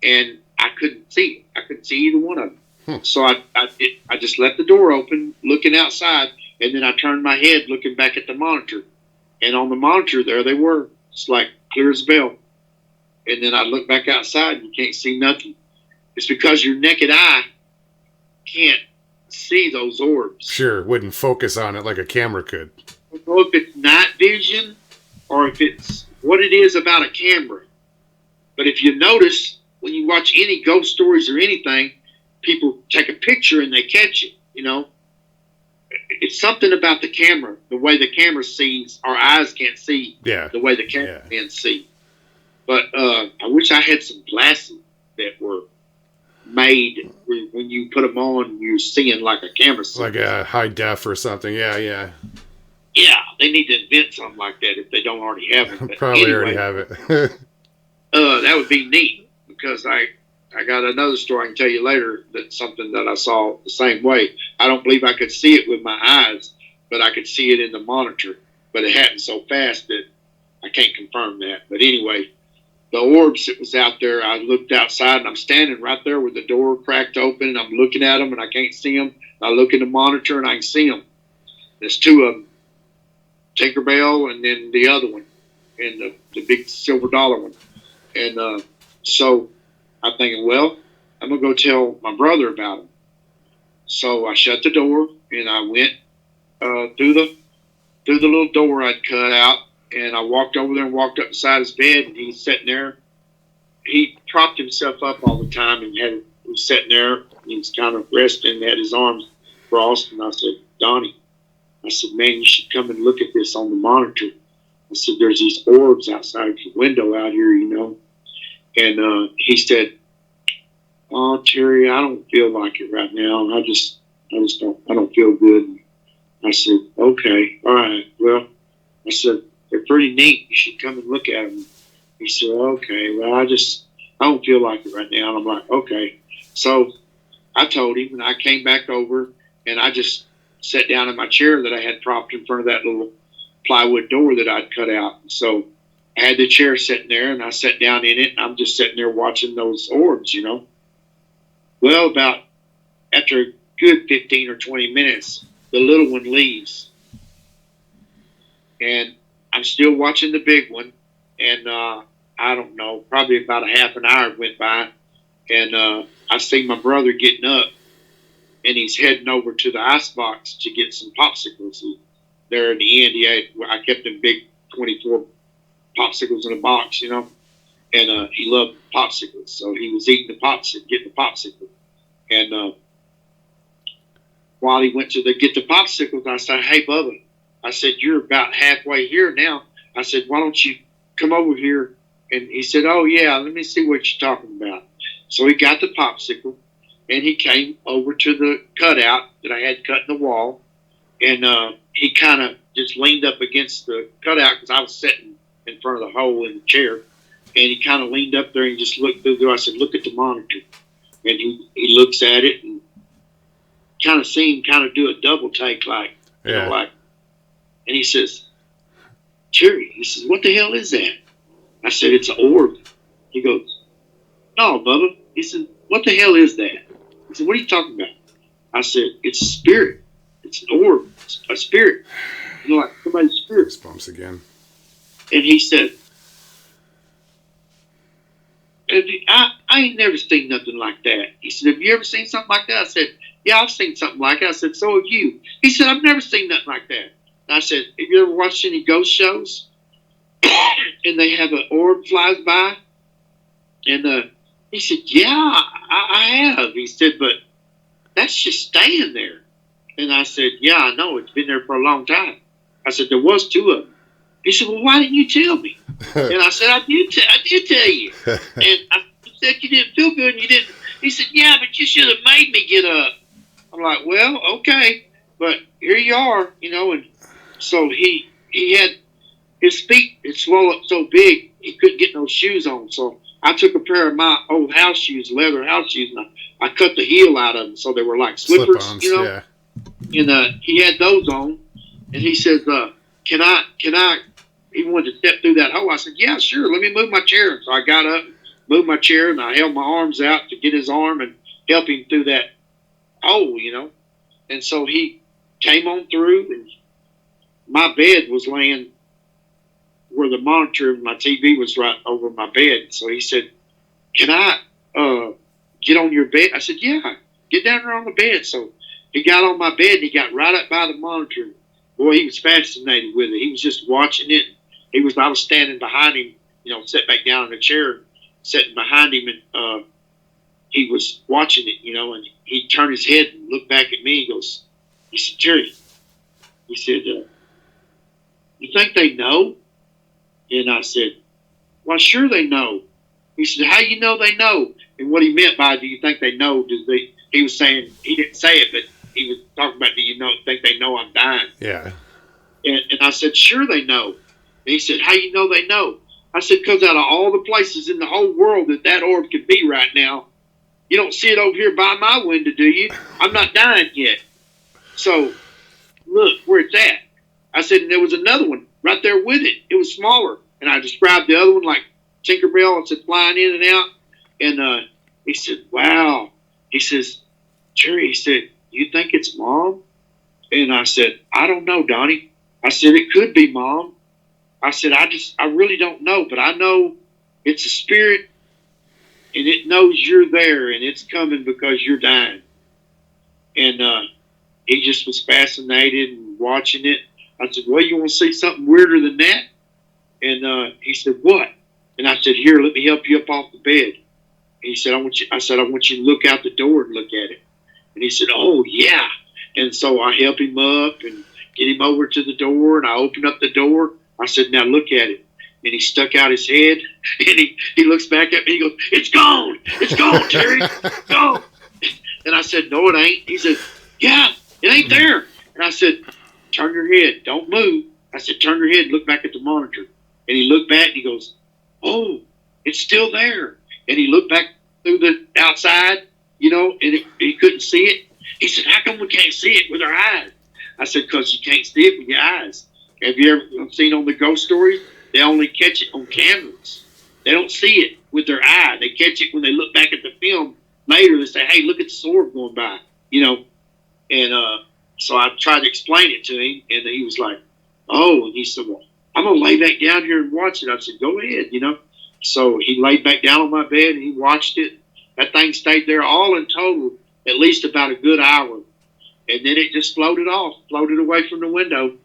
and I couldn't see it. I couldn't see either one of them. So I just left the door open, looking outside, and then I turned my head looking back at the monitor. And on the monitor, there they were. It's like clear as a bell. And then I look back outside, and you can't see nothing. It's because your naked eye can't see those orbs. Sure, wouldn't focus on it like a camera could. I don't know if it's night vision or if it's what it is about a camera. But if you notice, when you watch any ghost stories or anything, people take a picture and they catch it, It's something about the camera, the way the camera sees. Our eyes can't see the way the camera can see. But I wish I had some glasses that were made when you put them on, you're seeing like a camera sees. Like a high def or something, yeah. Yeah, they need to invent something like that if they don't already have it. But Probably anyway, already have it. that would be neat, because I got another story I can tell you later, that's something that I saw the same way. I don't believe I could see it with my eyes, but I could see it in the monitor. But it happened so fast that I can't confirm that. But anyway, the orbs that was out there, I looked outside, and I'm standing right there with the door cracked open, and I'm looking at them, and I can't see them. I look in the monitor, and I can see them. There's two of them, Tinkerbell and then the other one, and the big silver dollar one. And so I'm thinking, well, I'm going to go tell my brother about them. So I shut the door, and I went through the little door I'd cut out, and I walked over there and walked up beside his bed, and he's sitting there. He propped himself up all the time, and he was sitting there. He was kind of resting, had his arms crossed, and I said, Donnie, I said, man, you should come and look at this on the monitor. I said, there's these orbs outside the window out here, And he said, oh, Terry, I don't feel like it right now. I don't feel good. I said, okay, all right. Well, I said, they're pretty neat. You should come and look at them. He said, okay, well, I don't feel like it right now. And I'm like, okay. So I told him, and I came back over, and I just sat down in my chair that I had propped in front of that little plywood door that I'd cut out. So I had the chair sitting there, and I sat down in it, and I'm just sitting there watching those orbs, Well, about after a good 15 or 20 minutes, the little one leaves, and I'm still watching the big one. And I don't know, probably about a half an hour went by, and I see my brother getting up, and he's heading over to the ice box to get some popsicles. There in the end, I kept them big 24 popsicles in a box, and he loved popsicles, so he was eating getting the popsicle, and while he went to get the popsicles, I said, "Hey, Bubba," I said, "you're about halfway here now." I said, "Why don't you come over here?" And he said, "Oh yeah, let me see what you're talking about." So he got the popsicle, and he came over to the cutout that I had cut in the wall, and he kind of just leaned up against the cutout because I was sitting in front of the hole in the chair, and he kind of leaned up there and just looked through there. I said, "Look at the monitor," and he looks at it and kind of see him kind of do a double take, like, like, and he says, "Jerry," he says, "what the hell is that?" I said, "It's an orb." He goes, "No, Bubba." He said, "What the hell is that?" He said, "What are you talking about?" I said, "It's a spirit. It's an orb. It's a spirit. Like somebody's spirit." Goosebumps again. And he said, I ain't never seen nothing like that. He said, "Have you ever seen something like that?" I said, "Yeah, I've seen something like that." I said, "So have you." He said, "I've never seen nothing like that." And I said, "Have you ever watched any ghost shows?" And they have an orb flies by. And he said, "Yeah, I have." He said, "But that's just staying there." And I said, "Yeah, I know. It's been there for a long time." I said, "There was two of them." He said, "Well, why didn't you tell me?" And I said, I did tell you." And he said, "You didn't feel good and you didn't." He said, "Yeah, but you should have made me get up." I'm like, "Well, okay, but here you are, And so he had his feet had swelled up so big he couldn't get no shoes on. So I took a pair of my old house shoes, leather house shoes, and I cut the heel out of them so they were like slippers, Slip-ons, yeah. And he had those on, and he says, "Can I?" He wanted to step through that hole. I said, "Yeah, sure. Let me move my chair." So I got up, moved my chair, and I held my arms out to get his arm and help him through that hole, And so he came on through, and my bed was laying where the monitor of my TV was right over my bed. So he said, "Can I get on your bed?" I said, "Yeah, get down there on the bed." So he got on my bed and he got right up by the monitor. Boy, he was fascinated with it. He was just watching it. I was standing behind him, sat back down in a chair, sitting behind him, and he was watching it, and he turned his head and looked back at me. He said, "Jerry," he said, "you think they know?" And I said, "Well, sure they know." He said, "How you know they know?" And what he meant by "do you think they know," he was saying, he didn't say it, but he was talking about, "Do you think they know I'm dying?" Yeah. And I said, "Sure they know." And he said, "How you know they know?" I said, "Because out of all the places in the whole world that orb could be right now, you don't see it over here by my window, do you? I'm not dying yet. So look where it's at." I said, "And there was another one right there with it. It was smaller." And I described the other one like Tinkerbell. I said, flying in and out. And he said, "Wow." He says, "Jerry," he said, "you think it's Mom?" And I said, "I don't know, Donnie." I said, "It could be Mom." I said, I really don't know, but I know it's a spirit and it knows you're there and it's coming because you're dying." And he just was fascinated and watching it. I said, "Well, you want to see something weirder than that?" And he said, "What?" And I said, "Here, let me help you up off the bed." And he said, I said, "I want you to look out the door and look at it." And he said, "Oh, yeah." And so I helped him up and get him over to the door, and I opened up the door. I said, "Now look at it." And he stuck out his head, and he looks back at me. He goes, "It's gone. It's gone, Terry. It's gone." And I said, "No, it ain't." He said, "Yeah, it ain't there." And I said, "Turn your head. Don't move." I said, "Turn your head and look back at the monitor." And he looked back, and he goes, "Oh, it's still there." And he looked back through the outside, and he couldn't see it. He said, "How come we can't see it with our eyes?" I said, "Because you can't see it with your eyes. Have you ever seen on the ghost stories? They only catch it on cameras. They don't see it with their eye. They catch it when they look back at the film later. They say, 'Hey, look at the sword going by,' And so I tried to explain it to him, and he was like, oh, and he said, well, I'm going to lay back down here and watch it. I said, go ahead, you know. So he laid back down on my bed and he watched it. That thing stayed there all in total at least about a good hour. And then it just floated off, floated away from the window.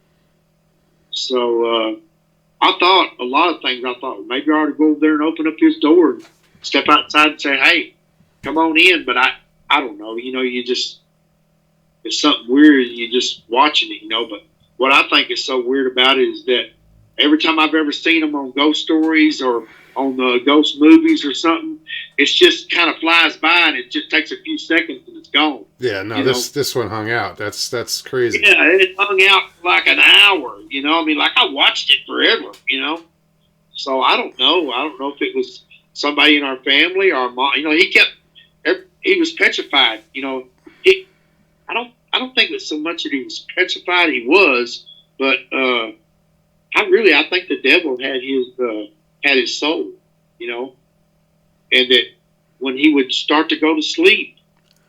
So I thought a lot of things. I thought, well, maybe I ought to go over there and open up his door and step outside and say, hey, come on in. But I don't know. You know, you just, it's something weird. You're just watching it, you know. But what I think is so weird about it is that every time I've ever seen them on ghost stories or on the ghost movies or something, it's just kind of flies by and it just takes a few seconds and it's gone. Yeah, no, this one hung out. That's crazy. Yeah, it hung out for like an hour, you know. I mean, like I watched it forever, you know. So I don't know. I don't know if it was somebody in our family or mom. You know, he was petrified. You know, I don't think it's so much that he was petrified. He was, but I think the devil had his soul, you know, and that when he would start to go to sleep,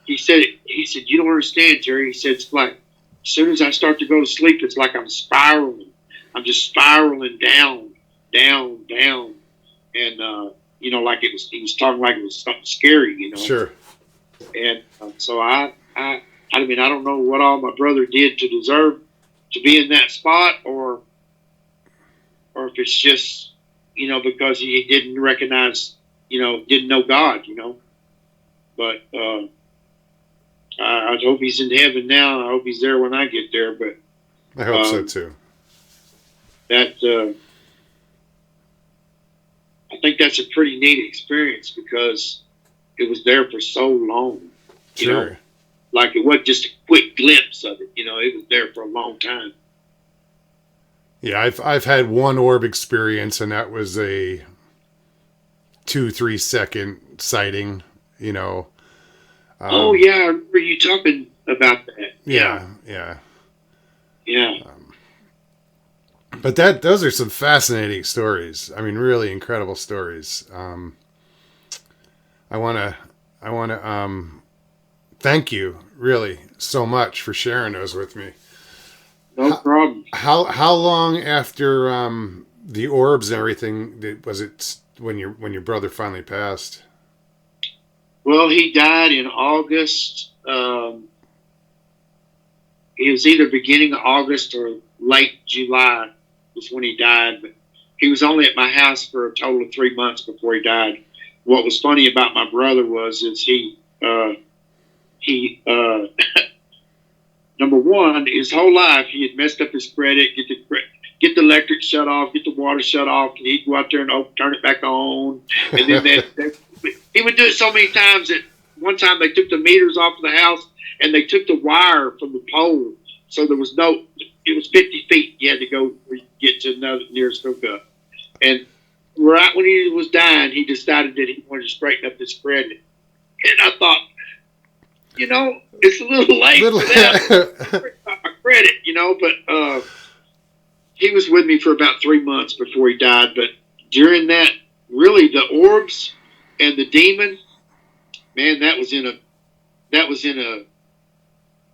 he said, you don't understand, Jerry. He said, it's like, as soon as I start to go to sleep, it's like I'm spiraling. I'm just spiraling down. And, you know, like he was talking like it was something scary, you know. Sure. And so I mean, I don't know what all my brother did to deserve to be in that spot or if it's just, you know, because he didn't recognize, you know, didn't know God, you know. But I hope he's in heaven now. I hope he's there when I get there. But I hope so too. That I think that's a pretty neat experience because it was there for so long. You know, like it wasn't just a quick glimpse of it. You know, it was there for a long time. Yeah, I've had one orb experience, and that was a 2-3 second sighting. You know. Oh yeah, I remember you talking about that. Yeah. But those are some fascinating stories. I mean, really incredible stories. I want to thank you really so much for sharing those with me. No problem. How long after the orbs and everything was it when your brother finally passed? Well, he died in August. It was either beginning of August or late July was when he died. But he was only at my house for a total of 3 months before he died. What was funny about my brother is he number one, his whole life he had messed up his credit, get the electric shut off, get the water shut off, and he'd go out there and turn it back on. And then he would do it so many times that one time they took the meters off of the house and they took the wire from the pole. So it was 50 feet you had to go to get to another nearest hookup. And right when he was dying, he decided that he wanted to straighten up his credit. And I thought, you know, it's a little late for that. My credit, you know, but he was with me for about 3 months before he died. But during that, really the orbs and the demon, man, that was in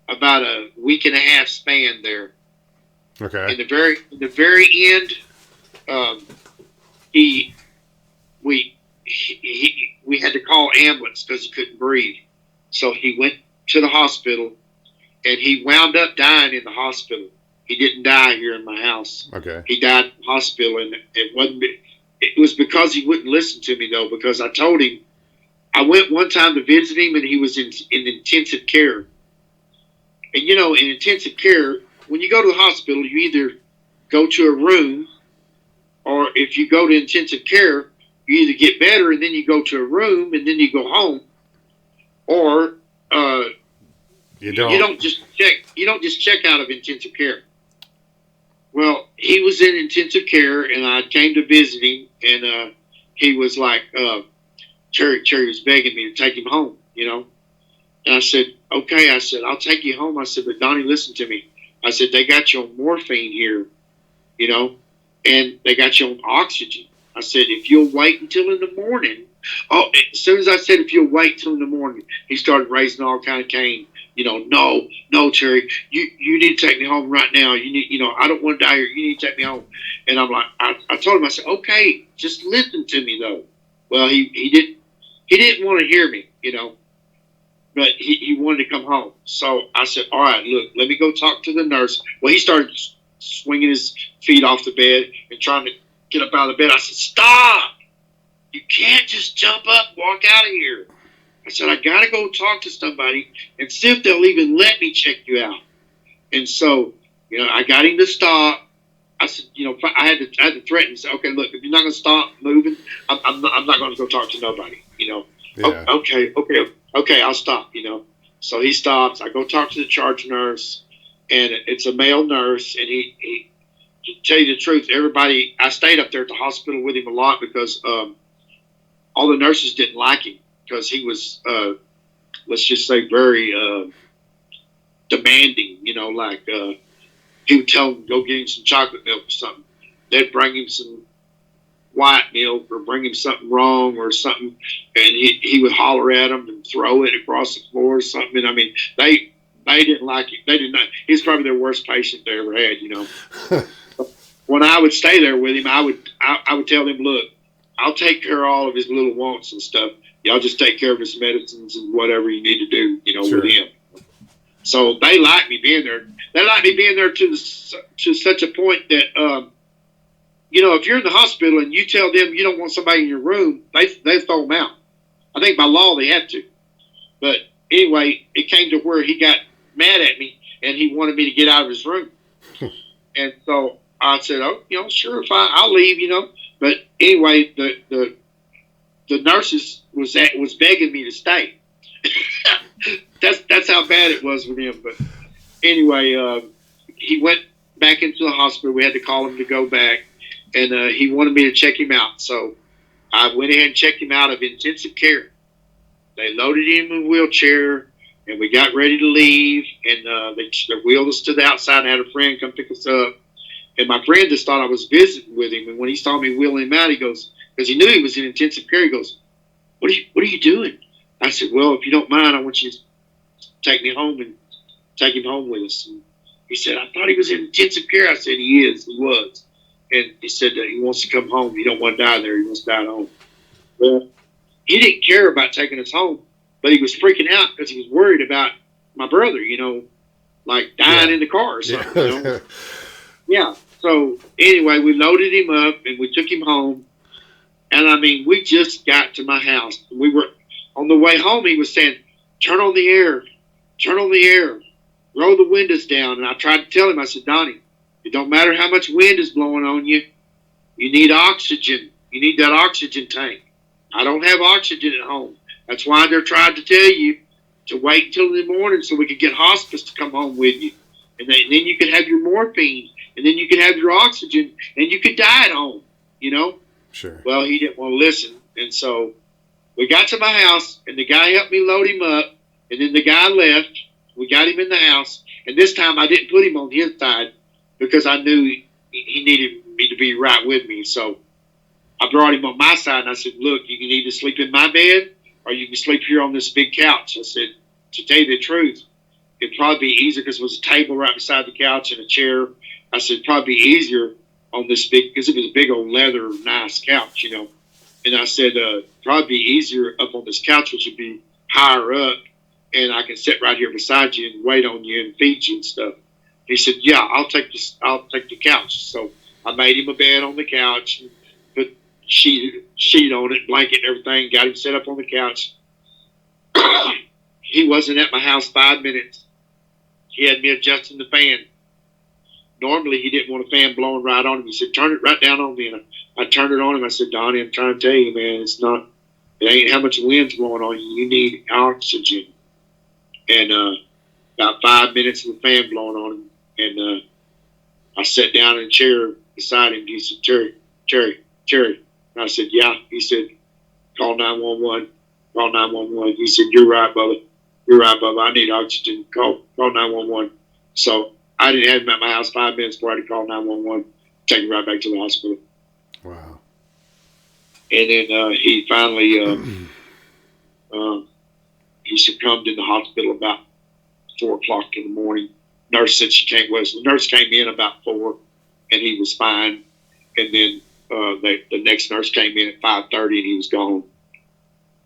about a week and a half span there. Okay. In the very end, we had to call ambulance because he couldn't breathe. So he went to the hospital, and he wound up dying in the hospital. He didn't die here in my house. Okay. He died in the hospital, and it was because he wouldn't listen to me though. Because I told him, I went one time to visit him, and he was in intensive care. And you know, in intensive care, when you go to the hospital, you either go to a room, or if you go to intensive care, you either get better and then you go to a room and then you go home, or you don't just check out of intensive care. Well, he was in intensive care, and I came to visit him, and he was like, Cherry was begging me to take him home, you know. And I said, okay. I said, I'll take you home. I said, but Donnie, listen to me. I said, they got you on morphine here, you know, and they got you on oxygen. I said, if you'll wait until in the morning, Oh, as soon as I said, if you'll wait till in the morning, he started raising all kind of cane. No, Terry, you need to take me home right now. I don't want to die here. You need to take me home. And I'm like, I told him, I said, okay, just listen to me though. Well, he didn't want to hear me, but he wanted to come home. So I said, all right, look, let me go talk to the nurse. Well, he started swinging his feet off the bed and trying to get up out of the bed. I said, stop. You can't just jump up and walk out of here. I said, I got to go talk to somebody and see if they'll even let me check you out. And so, I got him to stop. I said, I had to threaten and say, okay, look, if you're not going to stop moving, I'm not going to go talk to nobody, Yeah. Okay, I'll stop, So he stops. I go talk to the charge nurse, and it's a male nurse, and he to tell you the truth, I stayed up there at the hospital with him a lot because all the nurses didn't like him because he was, let's just say, very demanding. He would tell them go get him some chocolate milk or something. They'd bring him some white milk or bring him something wrong or something, and he would holler at them and throw it across the floor or something. And I mean, they didn't like him. They did not. He's probably their worst patient they ever had. When I would stay there with him, I would tell him, look, I'll take care of all of his little wants and stuff. Y'all just take care of his medicines and whatever you need to do, Sure. with him. So they like me being there. They like me being there to such a point that, if you're in the hospital and you tell them you don't want somebody in your room, they throw them out. I think by law they have to. But anyway, it came to where he got mad at me and he wanted me to get out of his room. And so I said, oh, sure, fine, I'll leave, But anyway, the nurses was begging me to stay. That's how bad it was with him. But anyway, he went back into the hospital. We had to call him to go back, and he wanted me to check him out. So I went ahead and checked him out of intensive care. They loaded him in a wheelchair, and we got ready to leave. And they wheeled us to the outside and had a friend come pick us up. And my friend just thought I was visiting with him. And when he saw me wheeling him out, he goes, because he knew he was in intensive care, he goes, what are you doing? I said, well, if you don't mind, I want you to take me home and take him home with us. And he said, I thought he was in intensive care. I said, he was. And he said that he wants to come home. He don't want to die there. He wants to die at home. Well, he didn't care about taking us home, but he was freaking out because he was worried about my brother, like dying in the car or something, Yeah. So anyway, we loaded him up and we took him home. And I mean, we just got to my house. We were on the way home. He was saying, turn on the air, roll the windows down. And I tried to tell him, I said, Donnie, it don't matter how much wind is blowing on you. You need oxygen. You need that oxygen tank. I don't have oxygen at home. That's why they're trying to tell you to wait until the morning so we could get hospice to come home with you. And then you could have your morphine. And then you could have your oxygen. And you could die at home, Sure. Well, he didn't want to listen. And so we got to my house, and the guy helped me load him up. And then the guy left. We got him in the house. And this time I didn't put him on his side because I knew he needed me to be right with me. So I brought him on my side, and I said, look, you can either sleep in my bed or you can sleep here on this big couch. I said, to tell you the truth, it'd probably be easier because there was a table right beside the couch and a chair. I said, it'd probably be easier on this big, because it was a big old leather, nice couch, And I said, probably be easier up on this couch, which would be higher up, and I can sit right here beside you and wait on you and feed you and stuff. He said, yeah, I'll take the couch. So I made him a bed on the couch, and put sheet on it, blanket and everything, got him set up on the couch. He wasn't at my house 5 minutes. He had me adjusting the fan. Normally, he didn't want a fan blowing right on him. He said, turn it right down on me. And I turned it on him. I said, Donnie, I'm trying to tell you, man, it ain't how much wind's blowing on you. You need oxygen. And about 5 minutes of the fan blowing on him. And I sat down in a chair beside him. He said, Terry. And I said, yeah. He said, call 911. Call 911. He said, you're right, Bubba. I need oxygen. Call 911. So I didn't have him at my house 5 minutes before I had to call 911, take him right back to the hospital. Wow. and then he finally he succumbed in the hospital about 4 o'clock in the morning. Nurse said she can't wait. So the nurse came in about 4, and he was fine. And then the next nurse came in at 5:30, and he was gone.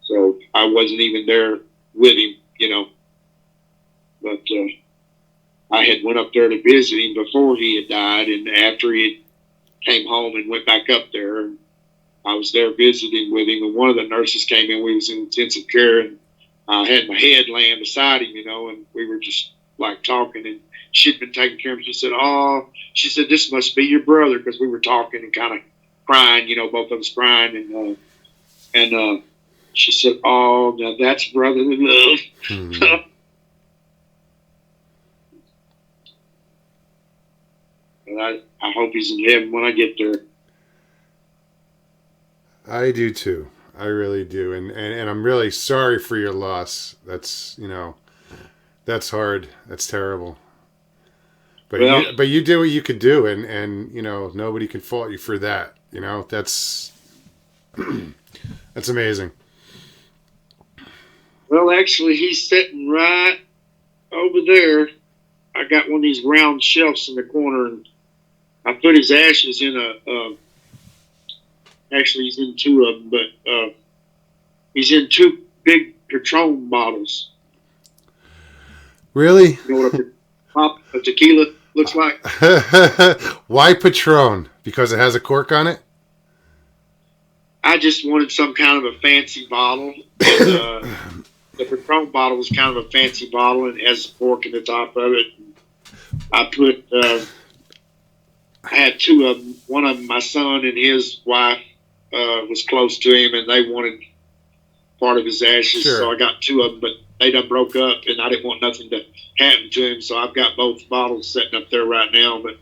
So I wasn't even there with him, But I had went up there to visit him before he had died, and after he came home and went back up there, and I was there visiting with him. And one of the nurses came in. We was in intensive care, and I had my head laying beside him, and we were just like talking. And she'd been taking care of him. She said, "Oh," she said, "this must be your brother," because we were talking and kind of crying, both of us crying. And she said, "Oh, now that's brotherly love." Mm-hmm. And I hope he's in heaven when I get there. I do too. I really do. And I'm really sorry for your loss. That's, that's hard. That's terrible. But you did what you could do, and nobody can fault you for that. That's that's amazing. Well, actually, he's sitting right over there. I got one of these round shelves in the corner, and I put his ashes in actually, he's in 2 of them, but he's in 2 big Patron bottles. Really? You know what a tequila looks like? Why Patron? Because it has a cork on it? I just wanted some kind of a fancy bottle. And, the Patron bottle was kind of a fancy bottle, and it has a cork in the top of it. I put, I had 2 of them. One of them, my son and his wife was close to him, and they wanted part of his ashes. Sure. So I got 2 of them, but they done broke up, and I didn't want nothing to happen to him. So I've got both bottles sitting up there right now. But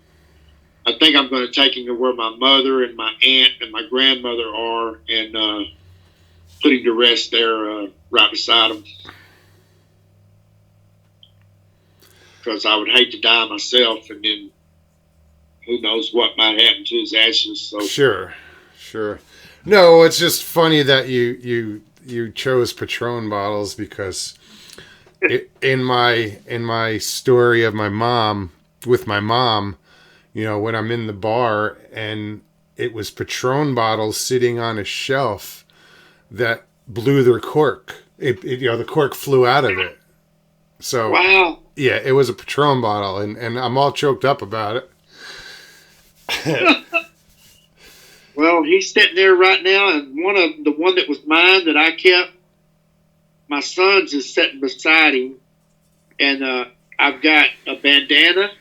I think I'm going to take him to where my mother and my aunt and my grandmother are, and put him to rest there right beside him. Because I would hate to die myself, and then who knows what might happen to his ashes. So Sure. No, it's just funny that you chose Patron bottles, because in my story of my mom, with my mom, when I'm in the bar and it was Patron bottles sitting on a shelf that blew their cork. The cork flew out of it. So wow. Yeah, it was a Patron bottle, and I'm all choked up about it. Well, he's sitting there right now, and the one that was mine that I kept, my son's is sitting beside him, and I've got a bandana.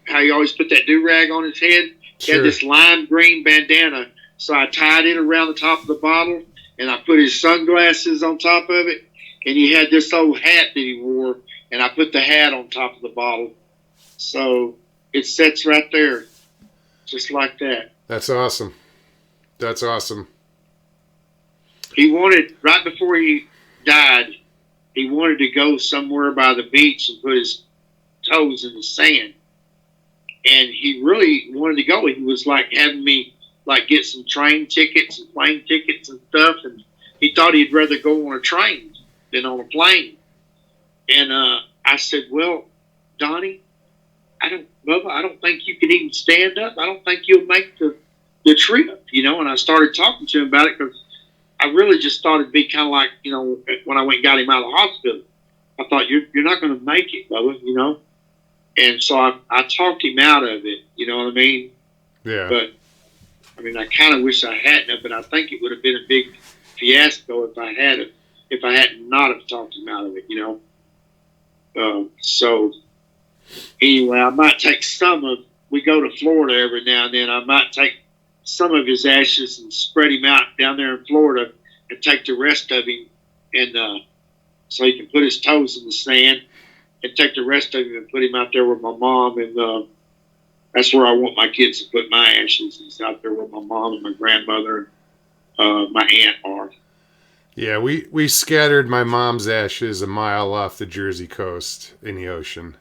How you always put that do-rag on his head? He had this lime green bandana, so I tied it around the top of the bottle, and I put his sunglasses on top of it, and he had this old hat that he wore, and I put the hat on top of the bottle. So it sits right there, just like that. That's awesome. That's awesome. He wanted, right before he died, he wanted to go somewhere by the beach and put his toes in the sand. And he really wanted to go. He was like having me get some train tickets and plane tickets and stuff. And he thought he'd rather go on a train than on a plane. And I said, "Well, Donnie, Bubba, I don't think you can even stand up. I don't think you'll make the trip, And I started talking to him about it, because I really just thought it'd be kind of like, when I went and got him out of the hospital. I thought, you're not going to make it, Bubba, And so I talked him out of it, you know what I mean? Yeah. But, I kind of wish I hadn't, but I think it would have been a big fiasco if I hadn't not have talked him out of it, So, anyway, I might take we go to Florida every now and then. I might take some of his ashes and spread him out down there in Florida, and take the rest of him, and so he can put his toes in the sand, and take the rest of him and put him out there with my mom. And that's where I want my kids to put my ashes, is out there where my mom and my grandmother and my aunt are. Yeah, we scattered my mom's ashes a mile off the Jersey coast in the ocean.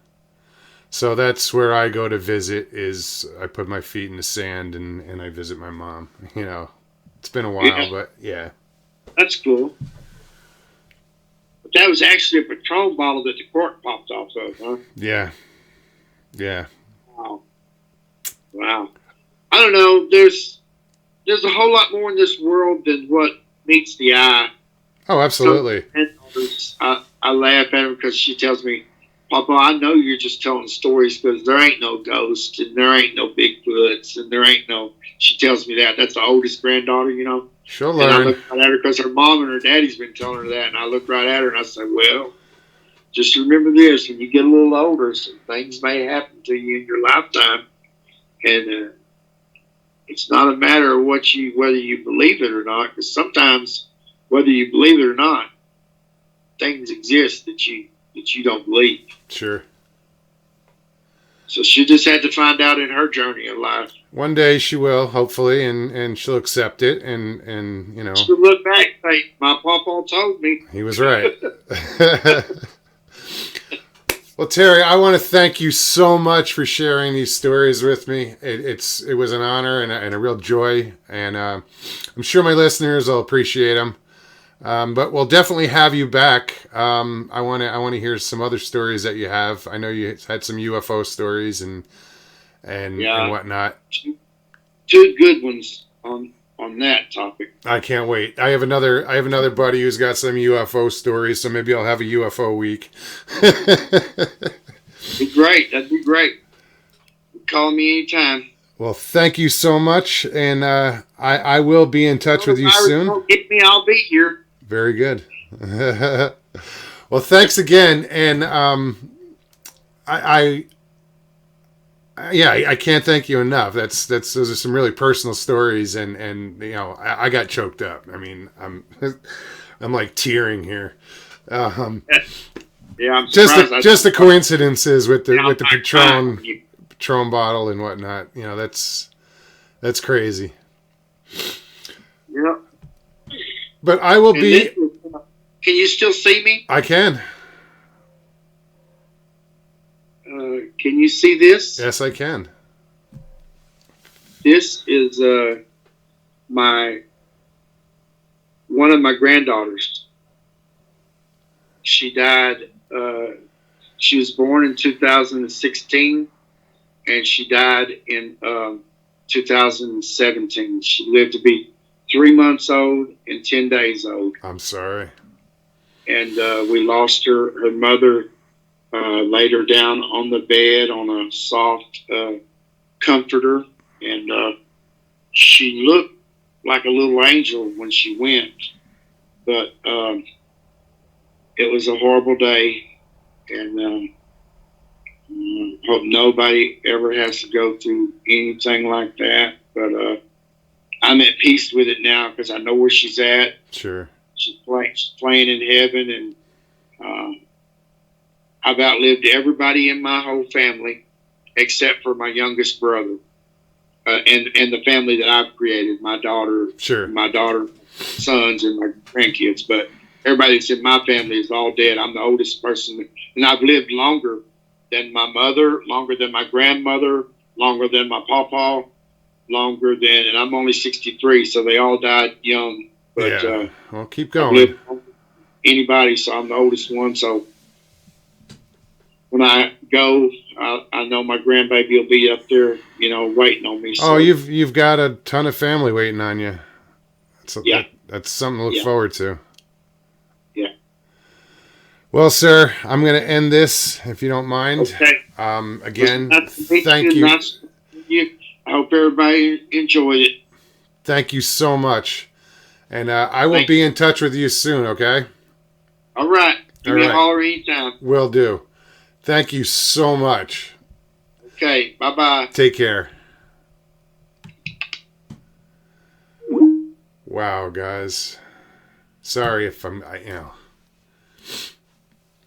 So that's where I go to visit, is I put my feet in the sand and I visit my mom, It's been a while, Yeah, but yeah. that's cool. But that was actually a Patron bottle that the cork popped off of, huh? Yeah. Yeah. Wow. Wow. I don't know. There's a whole lot more in this world than what meets the eye. Oh, So absolutely. I laugh at her because she tells me, Papa, I know you're just telling stories because there ain't no ghosts and there ain't no Bigfoots and there ain't no. She tells me that. That's the oldest granddaughter, you know. She'll And I learn. look right at her because her mom and her daddy's been telling her that. And I look right at her and I say, well, just remember this: when you get a little older, some things may happen to you in your lifetime, and it's not a matter of whether you believe it or not. Because sometimes, whether you believe it or not, things exist that you don't believe. Sure. So she just had to find out in her journey of life. One day she will, hopefully, and she'll accept it, and She'll look back and say, "My papa told me." he was right. Well, Terry, I want to thank you so much for sharing these stories with me. It was an honor and a real joy, and I'm sure my listeners will appreciate them. But we'll definitely have you back. I want to hear some other stories that you have. I know you had some UFO stories and Yeah, whatnot. two good ones on that topic. I can't wait. I have another buddy who's got some UFO stories, so maybe I'll have a UFO week. Be great. That'd be great. Call me anytime. Well, thank you so much, and I will be in touch with you soon. Don't get me. I'll be here. Very good. Well, thanks again, and I can't thank you enough. Those are some really personal stories, and I got choked up. I mean, I'm like tearing here. Yeah, I'm just the coincidences with the Patron. Patron bottle and whatnot. That's crazy. Yeah. But I will be. Can you still see me? I can. Can you see this? Yes, I can. This is one of my granddaughters. She died. She was born in 2016, and she died in 2017. She lived to be 3 months old and 10 days old. I'm sorry. And we lost her. Her mother laid her down on the bed on a soft comforter, and she looked like a little angel when she went. But it was a horrible day, and hope nobody ever has to go through anything like that. But I'm at peace with it now because I know where she's at. Sure. She's playing in heaven, and I've outlived everybody in my whole family except for my youngest brother and the family that I've created. My daughter, Sure. my daughter, sons, and my grandkids. But everybody that's in my family is all dead. I'm the oldest person, and I've lived longer than my mother, longer than my grandmother, longer than my pawpaw, and I'm only 63, so they all died young. But yeah. Well, keep going. Anybody, so I'm the oldest one. So when I go, I know my grandbaby will be up there, waiting on me. So. Oh, you've got a ton of family waiting on you. Yeah. That's something to look forward to. Yeah. Well, sir, I'm going to end this if you don't mind. Okay. Again, thank you. I hope everybody enjoyed it. Thank you so much. And I will be in touch with you soon, okay? All right. Give me a holler anytime. Will do. Thank you so much. Okay. Bye-bye. Take care. Wow, guys. Sorry if I'm a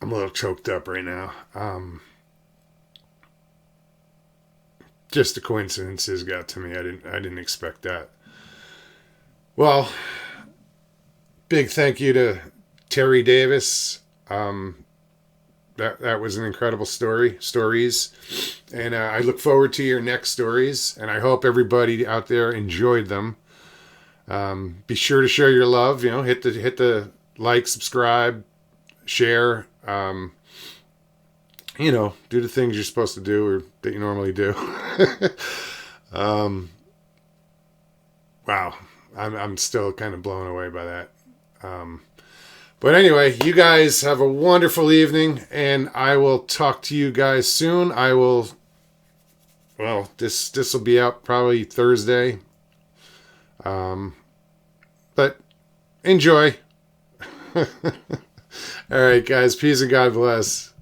little choked up right now. Just the coincidences got to me. I didn't expect that. Well, big thank you to Terry Davis. That was an incredible stories, and I look forward to your next stories, and I hope everybody out there enjoyed them. Be sure to show your love. Hit the like, subscribe, share. Do the things you're supposed to do or that you normally do. Wow, I'm still kind of blown away by that. But anyway, you guys have a wonderful evening, and I will talk to you guys soon. This will be out probably Thursday. But enjoy. All right, guys. Peace and God bless.